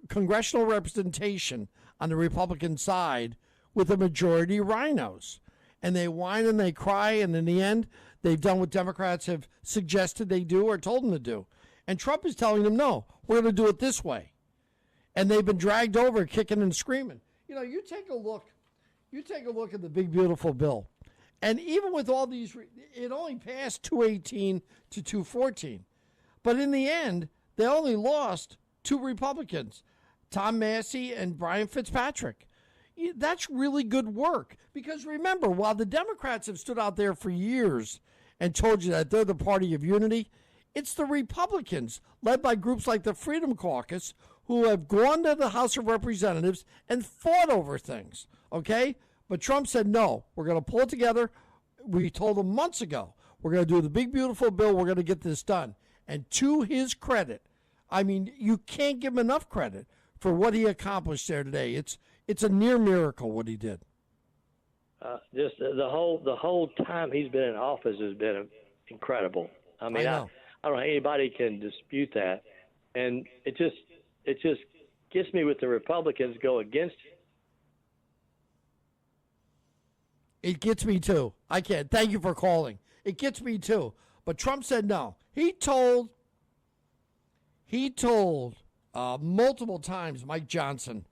congressional representation on the Republican side with a majority rhinos. And they whine and they cry, and in the end, they've done what Democrats have suggested they do or told them to do. And Trump is telling them, no, we're going to do it this way. And they've been dragged over kicking and screaming. You take a look at the big, beautiful bill. And even with all these, it only passed 218 to 214. But in the end, they only lost two Republicans, Tom Massey and Brian Fitzpatrick. That's really good work. Because remember, while the Democrats have stood out there for years and told you that they're the party of unity, it's the Republicans, led by groups like the Freedom Caucus, who have gone to the House of Representatives and fought over things, okay? But Trump said, no, we're going to pull it together. We told him months ago, we're going to do the big, beautiful bill. We're going to get this done. And to his credit, I mean, you can't give him enough credit for what he accomplished there today. It's a near miracle what he did. Just the whole time he's been in office has been incredible. I mean, I don't know how anybody can dispute that. And it just gets me with the Republicans go against. It gets me too. I can't. Thank you for calling. It gets me too. But Trump said no. He told multiple times Mike Johnson,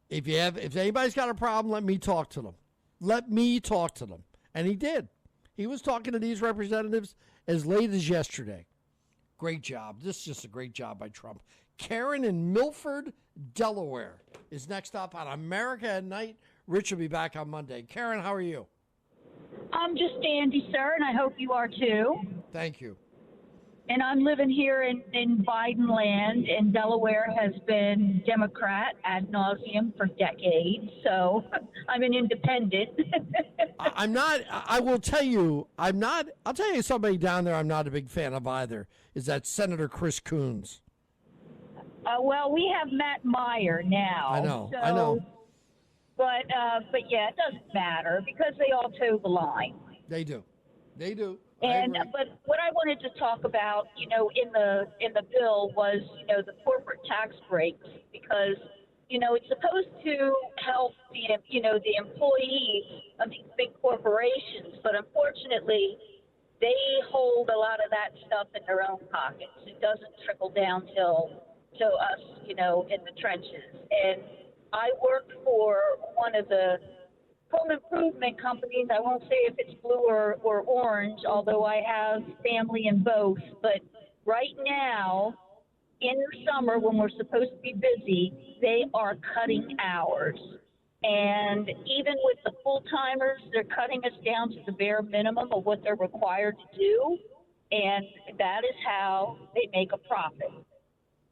if anybody's got a problem, let me talk to them. Let me talk to them. And he did. He was talking to these representatives as late as yesterday. Great job. This is just a great job by Trump. Karen in Milford, Delaware is next up on America at Night. Rich will be back on Monday. Karen, how are you? I'm just dandy, sir, and I hope you are too. Thank you. And I'm living here in Biden land, and Delaware has been Democrat ad nauseum for decades, so I'm an independent. I'm not, I will tell you, I'm not, I'll tell you somebody down there I'm not a big fan of either, is that Senator Chris Coons. Well, we have Matt Meyer now. I know, so, I know. But yeah, it doesn't matter because they all toe the line. They do. They do. And but what I wanted to talk about, in the bill was, the corporate tax breaks, because, it's supposed to help the employees of these big corporations, but unfortunately, they hold a lot of that stuff in their own pockets. It doesn't trickle down to us, in the trenches. And I worked for one of the home improvement companies. I won't say if it's blue or orange, although I have family in both. But right now, in the summer when we're supposed to be busy, they are cutting hours. And even with the full-timers, they're cutting us down to the bare minimum of what they're required to do. And that is how they make a profit.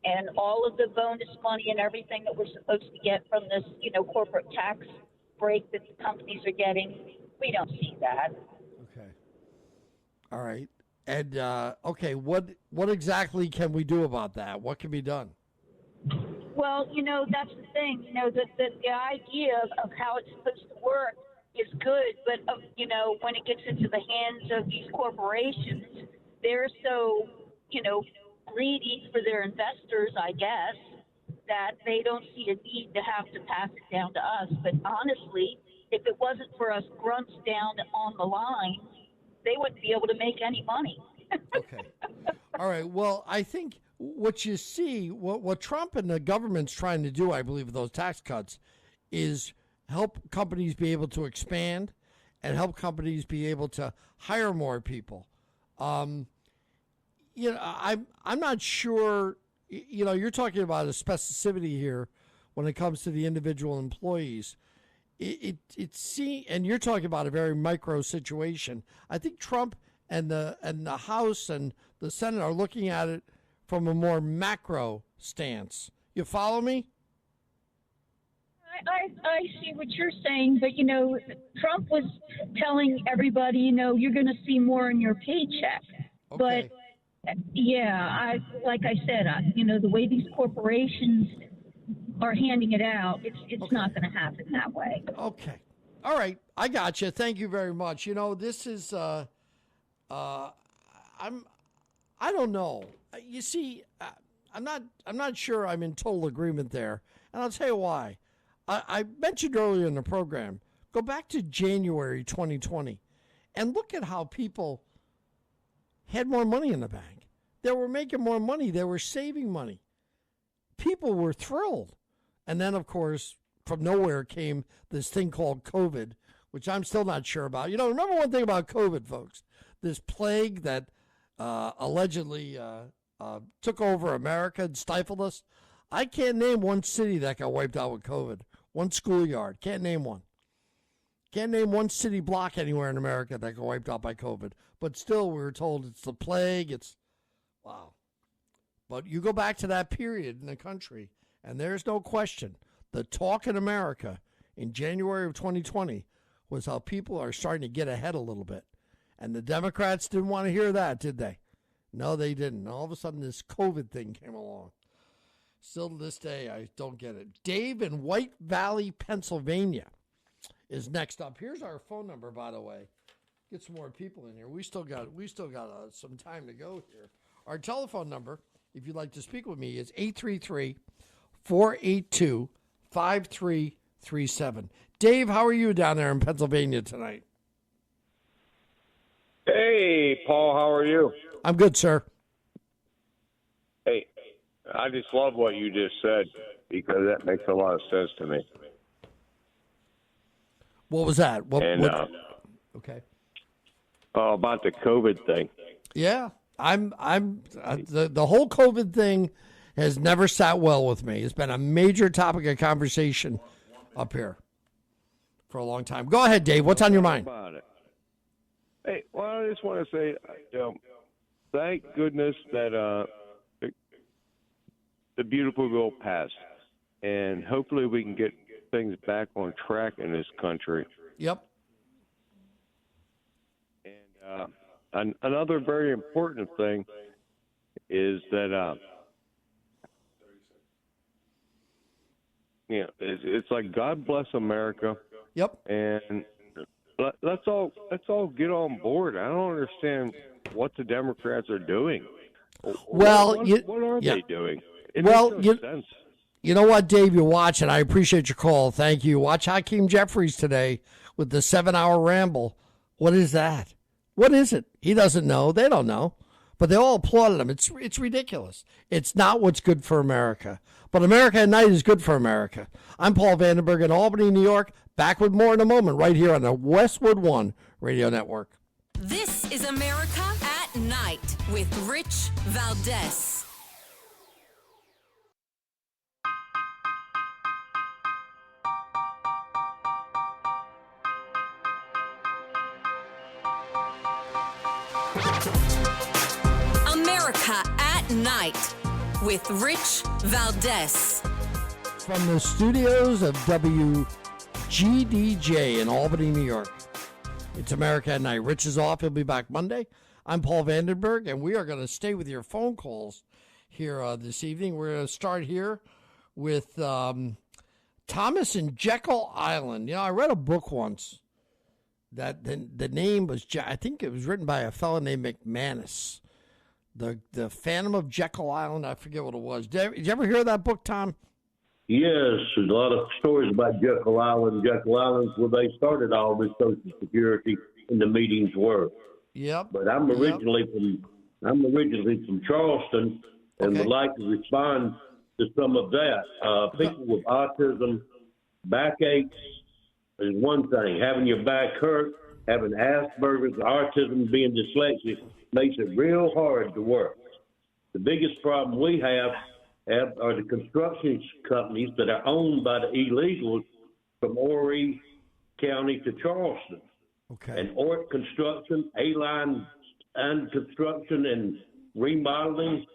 And all of the bonus money and everything that we're supposed to get from this, corporate tax break that the companies are getting, we don't see that. Okay. All right. And, okay, what exactly can we do about that? What can be done? Well, that's the thing. The idea of how it's supposed to work is good, but, when it gets into the hands of these corporations, they're so, greedy for their investors, I guess, that they don't see a need to have to pass it down to us. But honestly, if it wasn't for us grunts down on the line, they wouldn't be able to make any money. Okay. All right. Well, I think what you see, what Trump and the government's trying to do, I believe, with those tax cuts, is help companies be able to expand and help companies be able to hire more people. I'm not sure. You're talking about a specificity here when it comes to the individual employees. And you're talking about a very micro situation. I think Trump and the House and the Senate are looking at it from a more macro stance. You follow me? I see what you're saying, but Trump was telling everybody, you're going to see more in your paycheck. Okay. But yeah, like I said, the way these corporations are handing it out, it's not going to happen that way. Okay. All right. I got you. Thank you very much. This is I don't know. You see, I'm not sure I'm in total agreement there, and I'll tell you why. I mentioned earlier in the program, go back to January 2020 and look at how people had more money in the bank. They were making more money. They were saving money. People were thrilled. And then, of course, from nowhere came this thing called COVID, which I'm still not sure about. Remember one thing about COVID, folks, this plague that allegedly took over America and stifled us. I can't name one city that got wiped out with COVID. One schoolyard. Can't name one. Can't name one city block anywhere in America that got wiped out by COVID. But still, we were told it's the plague. Wow. But you go back to that period in the country, and there's no question, the talk in America in January of 2020 was how people are starting to get ahead a little bit. And the Democrats didn't want to hear that, did they? No, they didn't. All of a sudden, this COVID thing came along. Still to this day, I don't get it. Dave in White Valley, Pennsylvania is next up. Here's our phone number, by the way. Get some more people in here. We still got some time to go here. Our telephone number, if you'd like to speak with me, is 833-482-5337. Dave, how are you down there in Pennsylvania tonight? Hey, Paul, how are you? I'm good, sir. Hey, I just love what you just said because that makes a lot of sense to me. What was that? Okay. About the COVID thing. Yeah, the whole COVID thing has never sat well with me. It's been a major topic of conversation up here for a long time. Go ahead, Dave. What's on your mind? About it. Hey, well, I just want to say, thank goodness that the beautiful bill passed, and hopefully we can get things back on track in this country. Yep. And another very important thing is that it's like God bless America. Yep. And let's all get on board. I don't understand what the Democrats are doing. Well, what are they doing? It well, makes no sense. You know what, Dave? You're watching. I appreciate your call. Thank you. Watch Hakeem Jeffries today with the 7-hour ramble. What is that? What is it? He doesn't know. They don't know. But they all applauded him. It's ridiculous. It's not what's good for America. But America at Night is good for America. I'm Paul Vandenburgh in Albany, New York. Back with more in a moment right here on the Westwood One Radio Network. This is America at Night with Rich Valdes. America at Night with Rich Valdes. From the studios of WGDJ in Albany, New York. It's America at Night. Rich is off. He'll be back Monday. I'm Paul Vandenburgh, and we are going to stay with your phone calls here this evening. We're going to start here with Thomas in Jekyll Island. You know, I read a book once that the name was, I think it was written by a fellow named McManus. The Phantom of Jekyll Island. I forget what it was. Did you ever hear that book, Tom? Yes, there's a lot of stories about Jekyll Island. Jekyll Island's where they started all this Social Security and the meetings were. Yep. But I'm originally from Charleston, and would like to respond to some of that. People with autism, backaches is one thing. Having your back hurt, having Asperger's, autism, being dyslexic makes it real hard to work. The biggest problem we have are the construction companies that are owned by the illegals from Horry County to Charleston. Okay. And Ort Construction, A-Line and Construction and Remodeling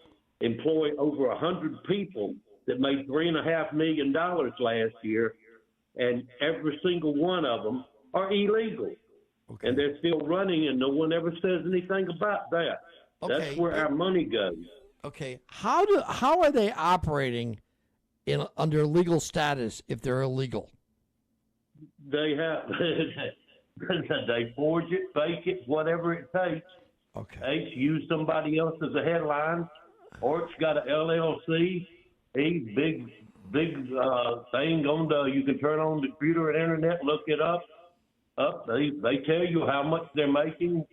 employ over 100 people that made $3.5 million last year, and every single one of them are illegal. Okay. And they're still running, and no one ever says anything about that. Okay. That's where our money goes. Okay, how are they operating under legal status if they're illegal? They have they forge it, fake it, whatever it takes. Okay. Use somebody else as a headline, or it's got an LLC. Big thing on the. You can turn on the computer and internet, look it up. They tell you how much they're making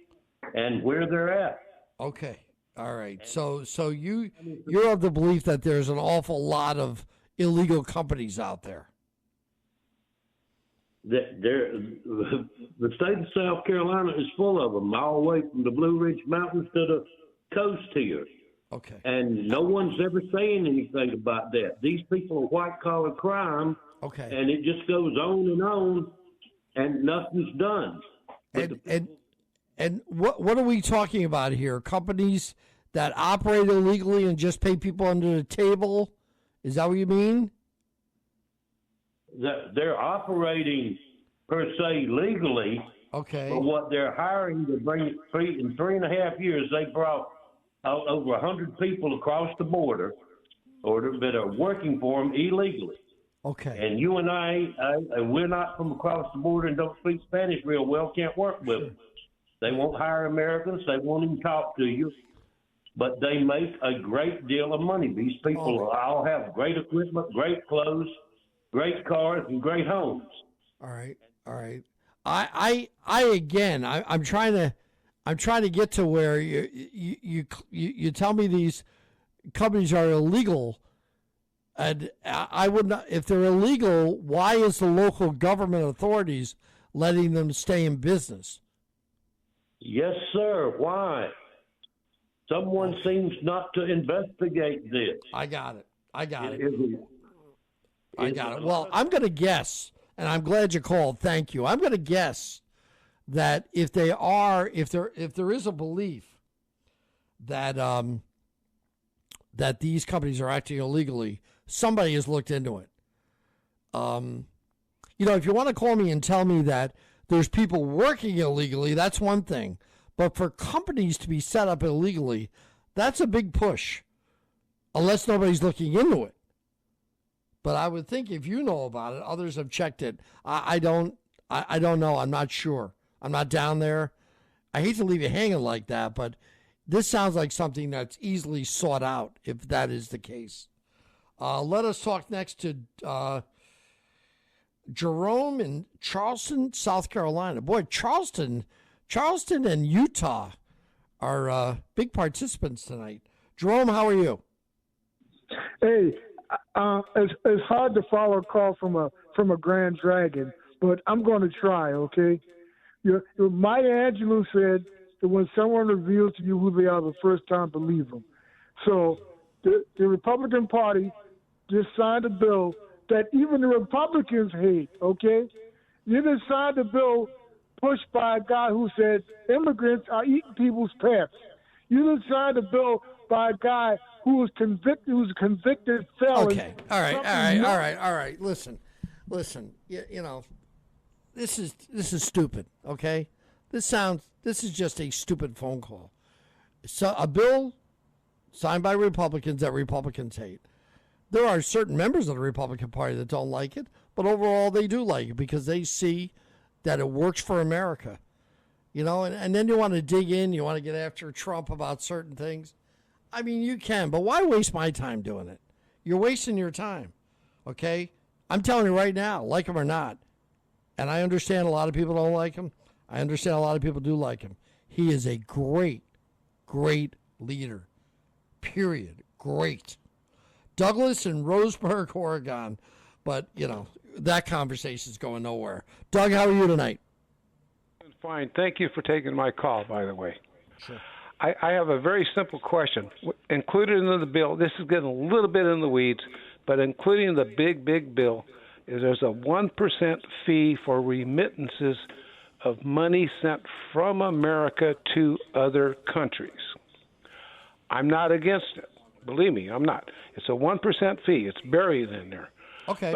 and where they're at. Okay. All right. So you're of the belief that there's an awful lot of illegal companies out there. The state of South Carolina is full of them, all the way from the Blue Ridge Mountains to the coast here. Okay. And no one's ever saying anything about that. These people are white-collar crime. Okay. And it just goes on, and nothing's done. And what are we talking about here? Companies that operate illegally and just pay people under the table? Is that what you mean? They're operating per se legally. Okay. But what they're hiring to bring in 3.5 years, they brought over 100 people across the border that are working for them illegally. Okay. And you and I, we're not from across the border and don't speak Spanish real well, can't work with them. They won't hire Americans. They won't even talk to you. But they make a great deal of money. These people all have great equipment, great clothes, great cars, and great homes. All right. I'm trying to get to where you tell me these companies are illegal, and I would not. If they're illegal, why is the local government authorities letting them stay in business? Yes, sir. Why? Someone seems not to investigate this. I got it. Well, I'm going to guess, and I'm glad you called. Thank you. I'm going to guess that if there is a belief that that these companies are acting illegally, somebody has looked into it. If you want to call me and tell me that there's people working illegally, that's one thing. But for companies to be set up illegally, that's a big push, unless nobody's looking into it. But I would think if you know about it, others have checked it. I don't know. I'm not sure. I'm not down there. I hate to leave you hanging like that, but this sounds like something that's easily sought out if that is the case. Let us talk next to Jerome in Charleston, South Carolina. Boy, Charleston and Utah are big participants tonight. Jerome, how are you? Hey, it's hard to follow a call from a Grand Dragon, but I'm going to try. Okay, Maya Angelou said that when someone reveals to you who they are the first time, believe them. So the Republican Party just signed a bill that even the Republicans hate. Okay, you just signed a bill pushed by a guy who said immigrants are eating people's pets. You just signed a bill by a guy who was a convicted felon. Okay, all right. Listen. This is stupid. Okay, this is just a stupid phone call. So a bill signed by Republicans that Republicans hate. There are certain members of the Republican Party that don't like it, but overall they do like it because they see that it works for America. And then you want to dig in, you want to get after Trump about certain things. I mean, you can, but why waste my time doing it? You're wasting your time, okay? I'm telling you right now, like him or not, and I understand a lot of people don't like him. I understand a lot of people do like him. He is a great, great leader, period. Great. Douglas in Roseburg, Oregon, but, that conversation's going nowhere. Doug, how are you tonight? Fine. Thank you for taking my call, by the way. Sure. I have a very simple question. Included in the bill, this is getting a little bit in the weeds, but including the big bill, is there's a 1% fee for remittances of money sent from America to other countries. I'm not against it. Believe me, I'm not. It's a 1% fee. It's buried in there. Okay.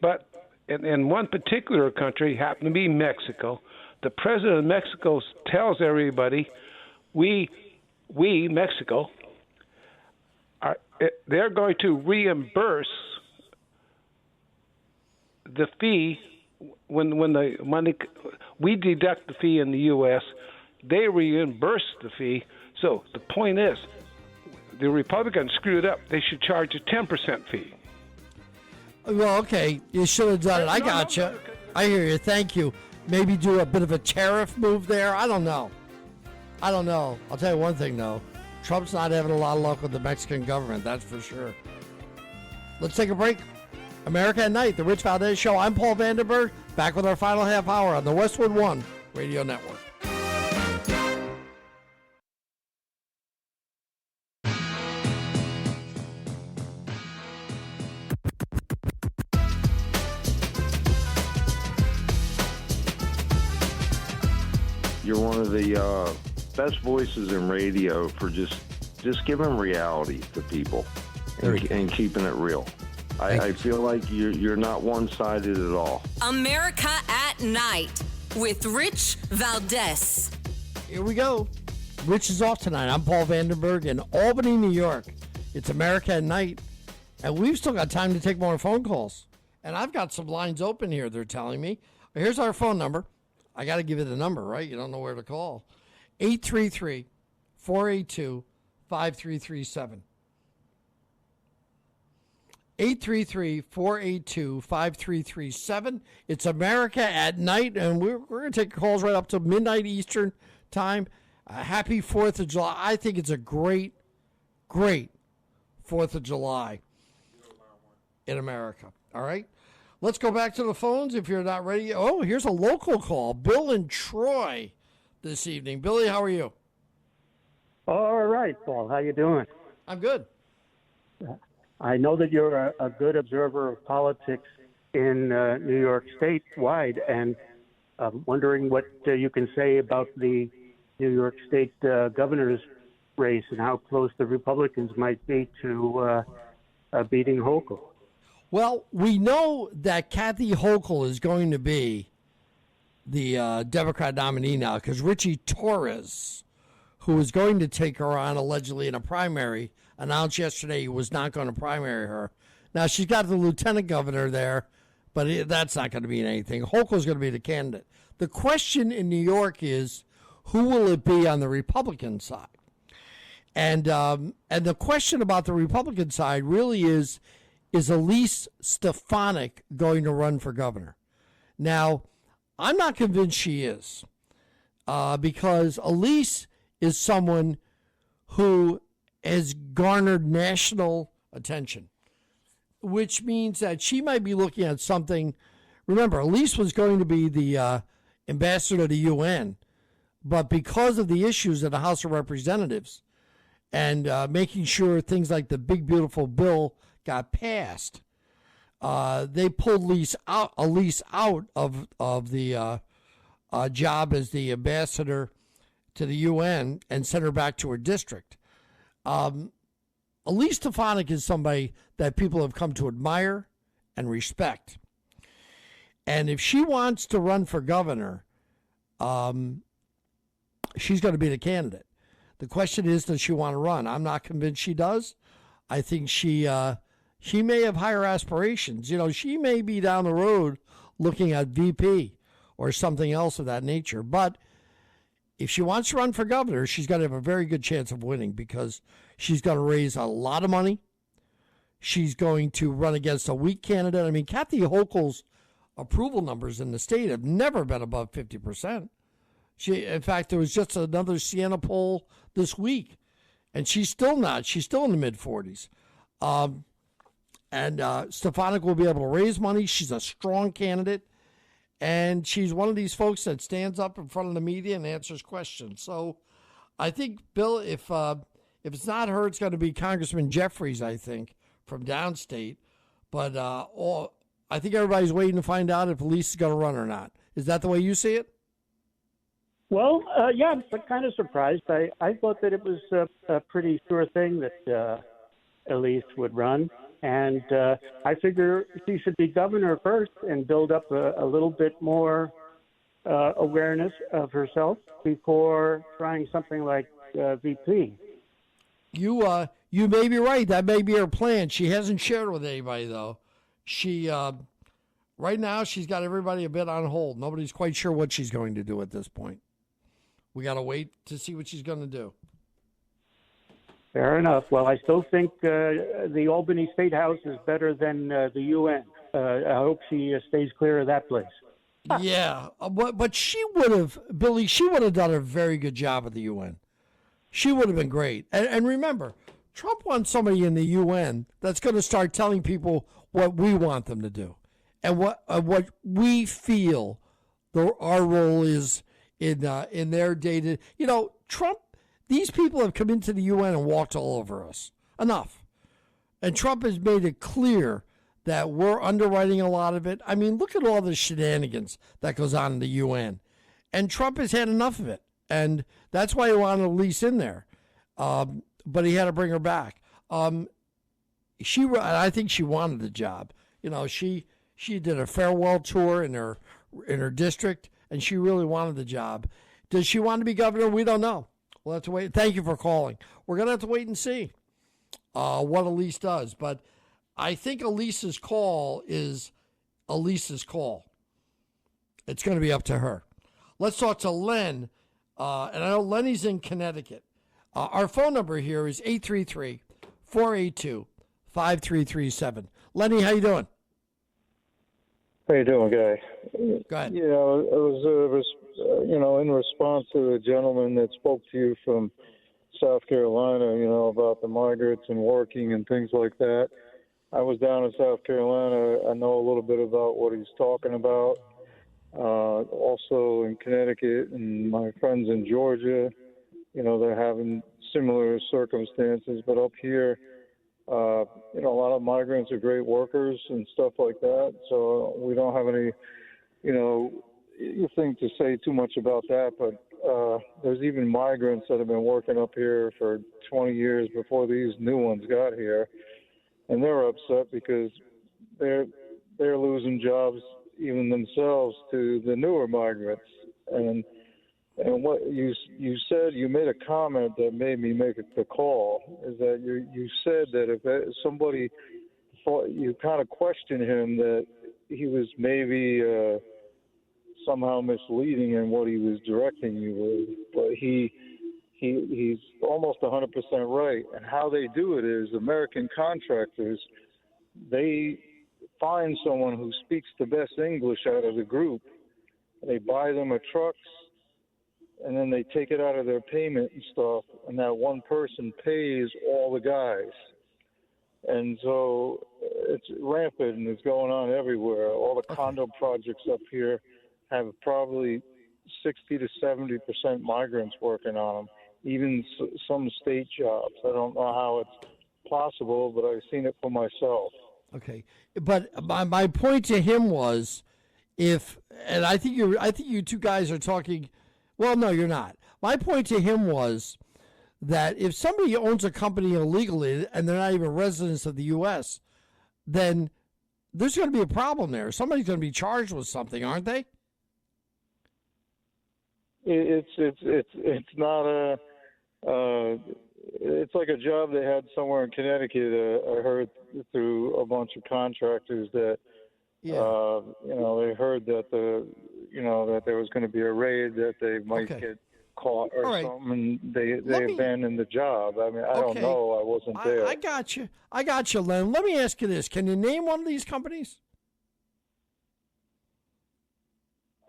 But in one particular country, happened to be Mexico, the president of Mexico tells everybody, we Mexico, they're going to reimburse the fee when the money, we deduct the fee in the U.S., they reimburse the fee. So the point is, the Republicans screwed up. They should charge a 10% fee. Well, okay, you should have done it. I got you. I hear you. Thank you. Maybe do a bit of a tariff move there. I don't know. I'll tell you one thing, though. Trump's not having a lot of luck with the Mexican government, that's for sure. Let's take a break. America at Night, the Rich Valdes Show. I'm Paul Vandenburgh, back with our final half hour on the Westwood One Radio Network. You're one of the best voices in radio for just giving reality to people and keeping it real. I feel like you're not one-sided at all. America at Night with Rich Valdes. Here we go. Rich is off tonight. I'm Paul Vandenburgh in Albany, New York. It's America at Night, and we've still got time to take more phone calls. And I've got some lines open here, they're telling me. Here's our phone number. I got to give you the number, right? You don't know where to call. 833-482-5337. 833-482-5337. It's America at Night, and we're going to take calls right up to midnight Eastern time. Happy 4th of July. I think it's a great, great 4th of July in America. All right? Let's go back to the phones if you're not ready. Oh, here's a local call. Bill in Troy this evening. Billy, how are you? All right, Paul. How you doing? I'm good. I know that you're a good observer of politics in New York statewide, and I'm wondering what you can say about the New York State governor's race and how close the Republicans might be to beating Hochul. Well, we know that Kathy Hochul is going to be the Democrat nominee now because Richie Torres, who was going to take her on allegedly in a primary, announced yesterday he was not going to primary her. Now, she's got the lieutenant governor there, but that's not going to mean anything. Hochul's going to be the candidate. The question in New York is, who will it be on the Republican side? And the question about the Republican side really is Elise Stefanik going to run for governor? Now, I'm not convinced she is because Elise is someone who has garnered national attention, which means that she might be looking at something. Remember, Elise was going to be the ambassador to the UN, but because of the issues at the House of Representatives and making sure things like the big, beautiful bill got passed, they pulled Elise out of the job as the ambassador to the UN and sent her back to her district. Elise Stefanik is somebody that people have come to admire and respect. And if she wants to run for governor, she's going to be the candidate. The question is, does she want to run? I'm not convinced she does. I think she may have higher aspirations. You know, she may be down the road looking at VP or something else of that nature. But if she wants to run for governor, she's going to have a very good chance of winning because she's going to raise a lot of money. She's going to run against a weak candidate. I mean, Kathy Hochul's approval numbers in the state have never been above 50%. In fact, there was just another Siena poll this week, and she's still not. She's still in the mid-40s. And Stefanik will be able to raise money. She's a strong candidate, and she's one of these folks that stands up in front of the media and answers questions. So I think, Bill, if it's not her, it's going to be Congressman Jeffries, I think, from downstate. But I think everybody's waiting to find out if Elise is going to run or not. Is that the way you see it? Well, yeah, I'm kind of surprised. I thought that it was a pretty sure thing that Elise would run. And I figure she should be governor first and build up a little bit more awareness of herself before trying something like VP. You may be right. That may be her plan. She hasn't shared with anybody, though. She right now, she's got everybody a bit on hold. Nobody's quite sure what she's going to do at this point. We got to wait to see what she's going to do. Fair enough. Well, I still think the Albany State House is better than the UN. I hope she stays clear of that place. Yeah, but she would have, Billy, she would have done a very good job at the UN. She would have been great. And remember, Trump wants somebody in the UN that's going to start telling people what we want them to do and what we feel our role is in their data. You know, Trump, these people have come into the UN and walked all over us. Enough. And Trump has made it clear that we're underwriting a lot of it. I mean, look at all the shenanigans that goes on in the UN. And Trump has had enough of it. And that's why he wanted Elise in there. But he had to bring her back. I think she wanted the job. You know, she did a farewell tour in her district, and she really wanted the job. Does she want to be governor? We don't know. We'll have to wait. Thank you for calling. We're going to have to wait and see what Elise does. But I think Elise's call is Elise's call. It's going to be up to her. Let's talk to Len. And I know Lenny's in Connecticut. Our phone number here is 833-482-5337. Lenny, how you doing? How you doing, Guy? Go ahead. You know, it was in response to the gentleman that spoke to you from South Carolina, about the migrants and working and things like that. I was down in South Carolina. I know a little bit about what he's talking about. Also in Connecticut and my friends in Georgia, they're having similar circumstances. But up here, a lot of migrants are great workers and stuff like that. So we don't have any, thing to say too much about that, but there's even migrants that have been working up here for 20 years before these new ones got here, and they're upset because they're losing jobs even themselves to the newer migrants. And what you said, you made a comment that made me make the call, is that you said that if somebody thought, you kind of questioned him that he was maybe somehow misleading in what he was directing you with, but he's almost 100% right. And how they do it is American contractors, they find someone who speaks the best English out of the group. They buy them a trucks, and then they take it out of their payment and stuff, and that one person pays all the guys. And so it's rampant, and it's going on everywhere. All the condo projects up here have probably 60 to 70% migrants working on them, even some state jobs. I don't know how it's possible, but I've seen it for myself. Okay, but my point to him was, and I think you two guys are talking. Well, no, you're not. My point to him was that if somebody owns a company illegally and they're not even residents of the U.S., then there's going to be a problem there. Somebody's going to be charged with something, aren't they? It's not a. It's like a job they had somewhere in Connecticut. I heard through a bunch of contractors that, they heard that that there was going to be a raid, that they might get caught or something, and they abandoned the job. I mean, I don't know. I wasn't there. I got you, Len. Let me ask you this: can you name one of these companies?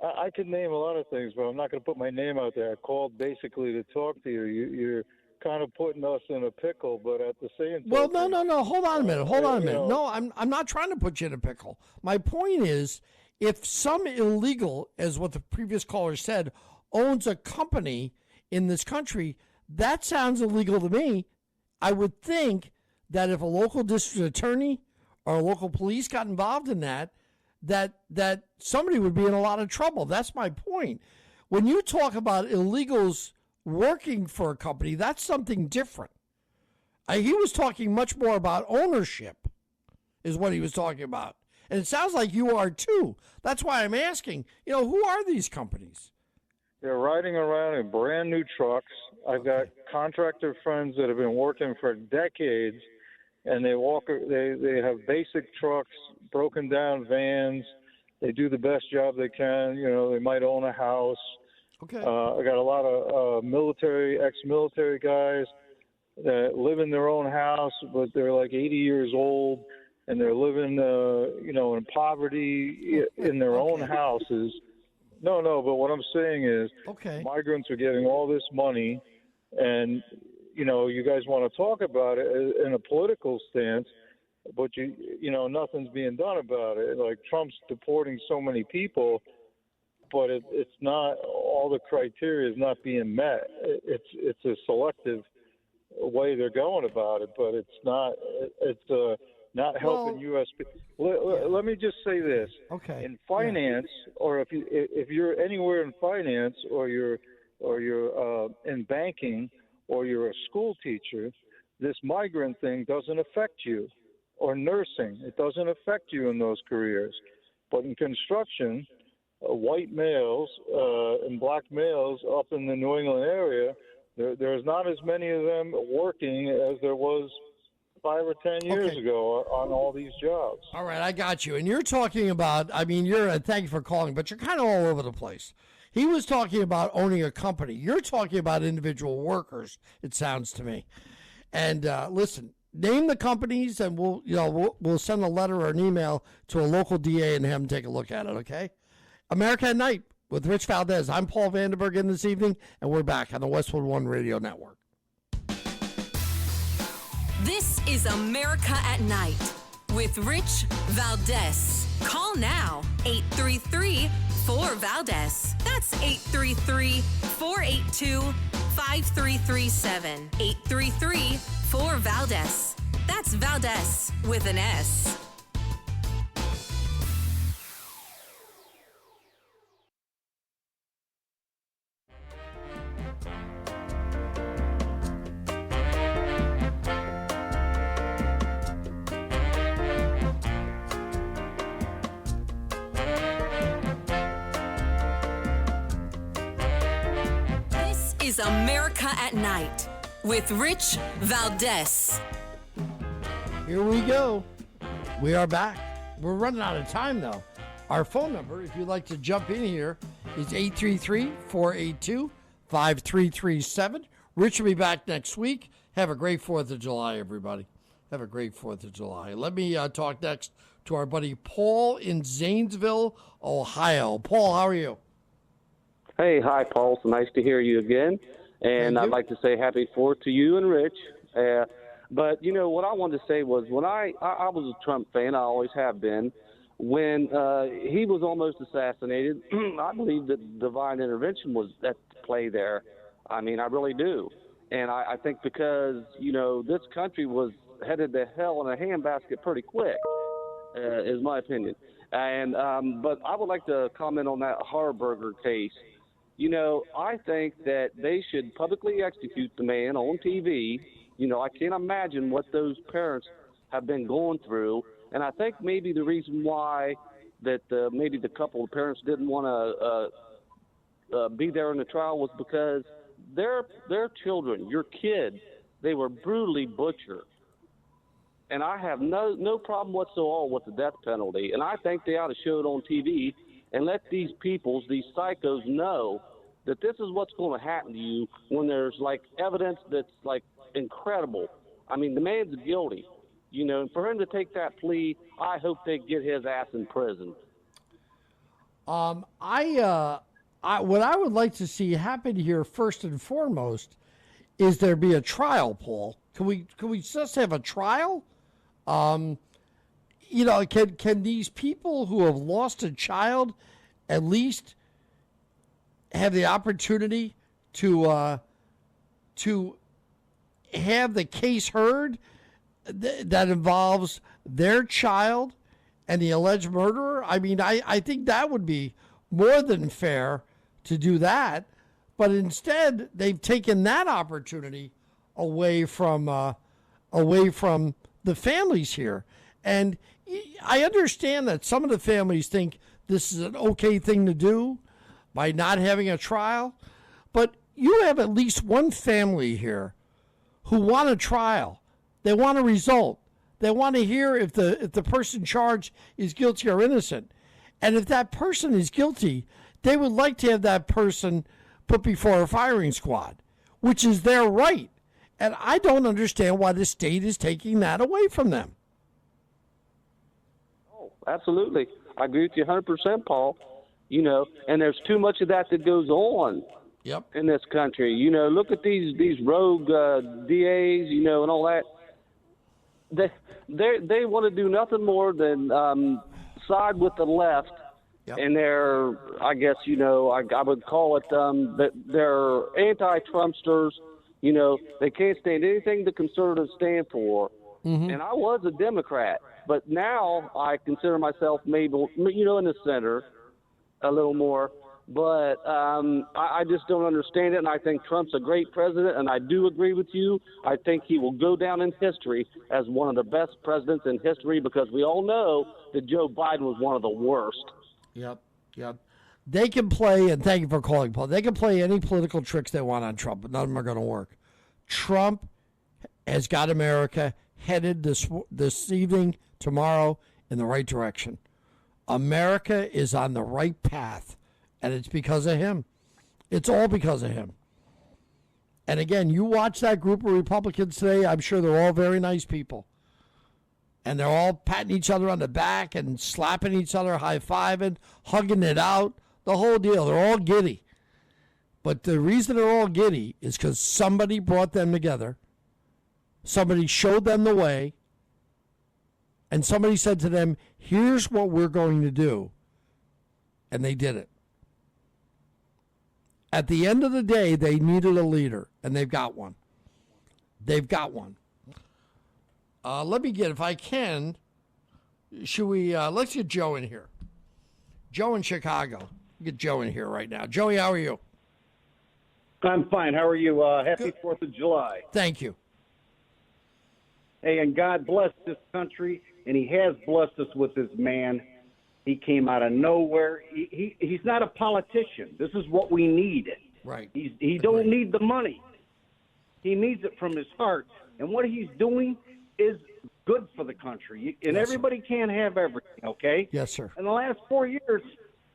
I could name a lot of things, but I'm not going to put my name out there. I called basically to talk to you. You're kind of putting us in a pickle, but at the same time... Well, no. Hold on a minute. No, I'm not trying to put you in a pickle. My point is, if some illegal, as what the previous caller said, owns a company in this country, that sounds illegal to me. I would think that if a local district attorney or a local police got involved in that somebody would be in a lot of trouble. That's my point. When you talk about illegals working for a company, that's something different. He was talking much more about ownership, is what he was talking about. And it sounds like you are too. That's why I'm asking, who are these companies? They're riding around in brand new trucks. I've got contractor friends that have been working for decades, and they have basic trucks, broken down vans. They do the best job they can. They might own a house. Okay. I got a lot of ex-military guys that live in their own house, but they're like 80 years old, and they're living, in poverty in their own houses. No, but what I'm saying is, migrants are getting all this money, and you guys want to talk about it in a political stance, but nothing's being done about it. Like Trump's deporting so many people, but it's not, all the criteria is not being met. It's a selective way they're going about it, but it's not helping U.S. people. Let me just say this: in finance, or if you're anywhere in finance, or you're in banking, or you're a school teacher, this migrant thing doesn't affect you. Or nursing, it doesn't affect you in those careers. But in construction, white males and black males up in the New England area, there's not as many of them working as there was 5 or 10 years ago on all these jobs. All right, I got you. And you're talking about, thank you for calling, but you're kind of all over the place. He was talking about owning a company. You're talking about individual workers, it sounds to me. And listen, name the companies, and we'll send a letter or an email to a local DA and have them take a look at it, okay? America at Night with Rich Valdes. I'm Paul Vandenburgh in this evening, and we're back on the Westwood One Radio Network. This is America at Night with Rich Valdes. Call now, 833-4-VALDES. That's 833-482-5337. 833-4-VALDES. That's Valdes with an S. is America at Night with Rich Valdes. Here we go. We are back. We're running out of time, though. Our phone number, if you'd like to jump in here, is 833-482-5337. Rich will be back next week. Have a great 4th of July, everybody. Have a great 4th of July. Let me talk next to our buddy Paul in Zanesville, Ohio. Paul, how are you? Hey, hi, Paul. It's nice to hear you again. And I'd like to say happy 4th to you and Rich. But, you know, what I wanted to say was when I was a Trump fan, I always have been. When he was almost assassinated, I believe that divine intervention was at play there. I mean, I really do. And I think because, you know, this country was headed to hell in a handbasket pretty quick, is my opinion. And but I would like to comment on that Kohberger case. You know, I think that they should publicly execute the man on TV. You know, I can't imagine what those parents have been going through. And I think maybe the reason why that maybe the couple of parents didn't want to be there in the trial was because their children, your kids, they were brutally butchered. And I have no problem whatsoever with the death penalty. And I think they ought to show it on TV and let these peoples, these psychos, know that this is what's going to happen to you when there's, like, evidence that's, like, incredible. I mean, the man's guilty. You know, and for him to take that plea, I hope they get his ass in prison. What I would like to see happen here first and foremost is there be a trial, Paul. Can we just have a trial? You know, can these people who have lost a child at least have the opportunity to have the case heard that involves their child and the alleged murderer? I mean, I think that would be more than fair to do that. But instead, they've taken that opportunity away from the families here. And I understand that some of the families think this is an okay thing to do by not having a trial. But you have at least one family here who want a trial. They want a result. They want to hear if the person charged is guilty or innocent. And if that person is guilty, they would like to have that person put before a firing squad, which is their right. And I don't understand why the state is taking that away from them. Oh, absolutely. I agree with you 100%, Paul. You know, and there's too much of that goes on. Yep. In this country. You know, look at these rogue DAs, you know, and all that. They want to do nothing more than side with the left. Yep. And they're, I guess, you know, I would call it that they're anti-Trumpsters. You know, they can't stand anything the conservatives stand for. Mm-hmm. And I was a Democrat, but now I consider myself maybe, you know, in the center a little more. But I just don't understand it, and I think Trump's a great president, and I do agree with you. I think he will go down in history as one of the best presidents in history because we all know that Joe Biden was one of the worst. Yep. They can play, and thank you for calling, Paul. They can play any political tricks they want on Trump, but none of them are going to work. Trump has got America headed this evening, tomorrow, in the right direction. America is on the right path. And it's because of him. It's all because of him. And again, you watch that group of Republicans today, I'm sure they're all very nice people. And they're all patting each other on the back and slapping each other, high-fiving, hugging it out, the whole deal. They're all giddy. But the reason they're all giddy is because somebody brought them together. Somebody showed them the way. And somebody said to them, here's what we're going to do. And they did it. At the end of the day, they needed a leader, and they've got one. They've got one. Let me get, if I can, should we, let's get Joe in here. Joe in Chicago. Get Joe in here right now. Joey, how are you? I'm fine. How are you? Happy 4th of July. Thank you. Hey, and God bless this country, and he has blessed us with this man. He came out of nowhere. He's not a politician. This is what we need. Right. He don't need the money. He needs it from his heart. And what he's doing is good for the country. And everybody can't have everything, okay? Yes, sir. In the last 4 years,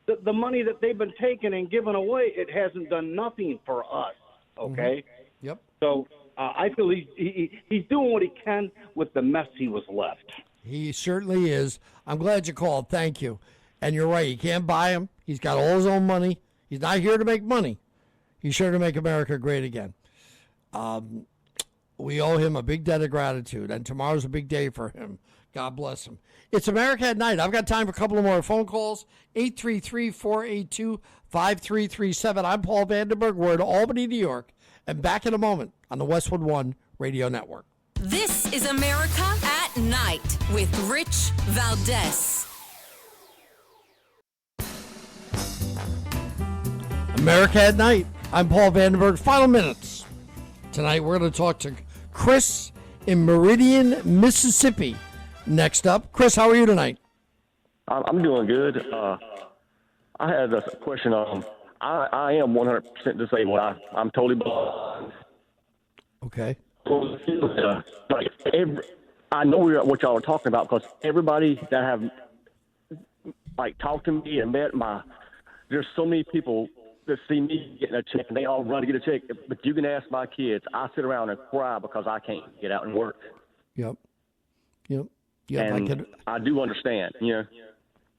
the money that they've been taking and giving away, it hasn't done nothing for us, okay? Yep. So I feel he's doing what he can with the mess he was left. He certainly is. I'm glad you called. Thank you. And you're right. You can't buy him. He's got all his own money. He's not here to make money. He's here to make America great again. We owe him a big debt of gratitude, and tomorrow's a big day for him. God bless him. It's America at Night. I've got time for a couple of more phone calls. 833-482-5337. I'm Paul Vandenburgh. We're in Albany, New York, and back in a moment on the Westwood One Radio Network. This is America at Night with Rich Valdes. America at Night. I'm Paul Vandenburgh. Final minutes. Tonight we're going to talk to Chris in Meridian, Mississippi. Next up. Chris, how are you tonight? I'm doing good. I had a question on. I am 100% disabled. I'm totally blind. Okay. Like I know what y'all are talking about because everybody that have like talked to me and met there's so many people that see me getting a check and they all run to get a check. But you can ask my kids. I sit around and cry because I can't get out and work. Yep. And I do understand. Yeah.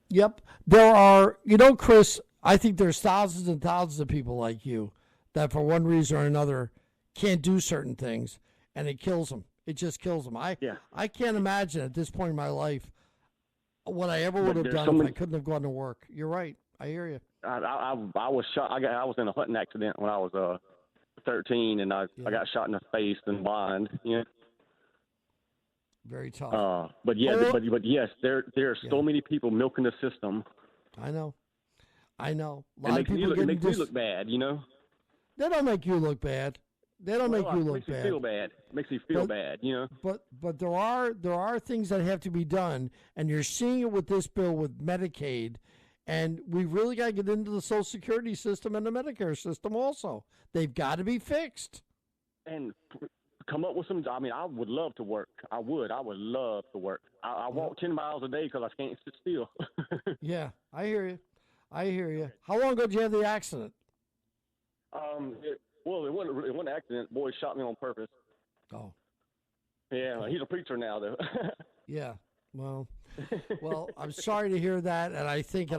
Yep. There are, Chris, I think there's thousands and thousands of people like you that for one reason or another can't do certain things, and it kills them. It just kills them. I can't imagine at this point in my life what I ever would have done if I couldn't have gone to work. You're right. I hear you. I was shot. I was in a hunting accident when I was 13, and I got shot in the face and blind. Yeah. Very tough. But yes, there are so many people milking the system. I know. A lot it makes me look bad. They don't make you look bad. They don't make you look bad. It makes me feel bad. But there are things that have to be done, and you're seeing it with this bill with Medicaid. And we really got to get into the Social Security system and the Medicare system also. They've got to be fixed. And come up with some. I mean, I would love to work. I would love to work. I walk 10 miles a day because I can't sit still. Yeah, I hear you. How long ago did you have the accident? It wasn't an accident. Boy shot me on purpose. Oh. Yeah, he's a preacher now, though. Yeah, well, I'm sorry to hear that, and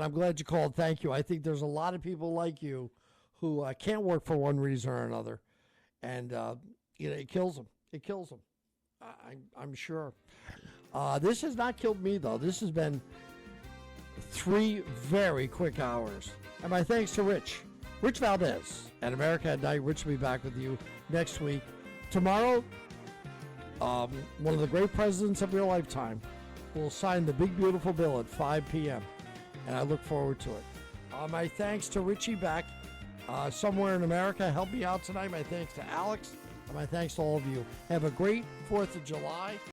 I'm glad you called. Thank you. I think there's a lot of people like you who can't work for one reason or another, and it kills them. It kills them. I'm sure. This has not killed me, though. This has been 3 very quick hours, and my thanks to Rich Valdes at America at Night. Rich will be back with you next week. Tomorrow, one of the great presidents of your lifetime will sign the big, beautiful bill at 5 p.m., and I look forward to it. My thanks to Richie back somewhere in America. Help me out tonight. My thanks to Alex, and my thanks to all of you. Have a great 4th of July.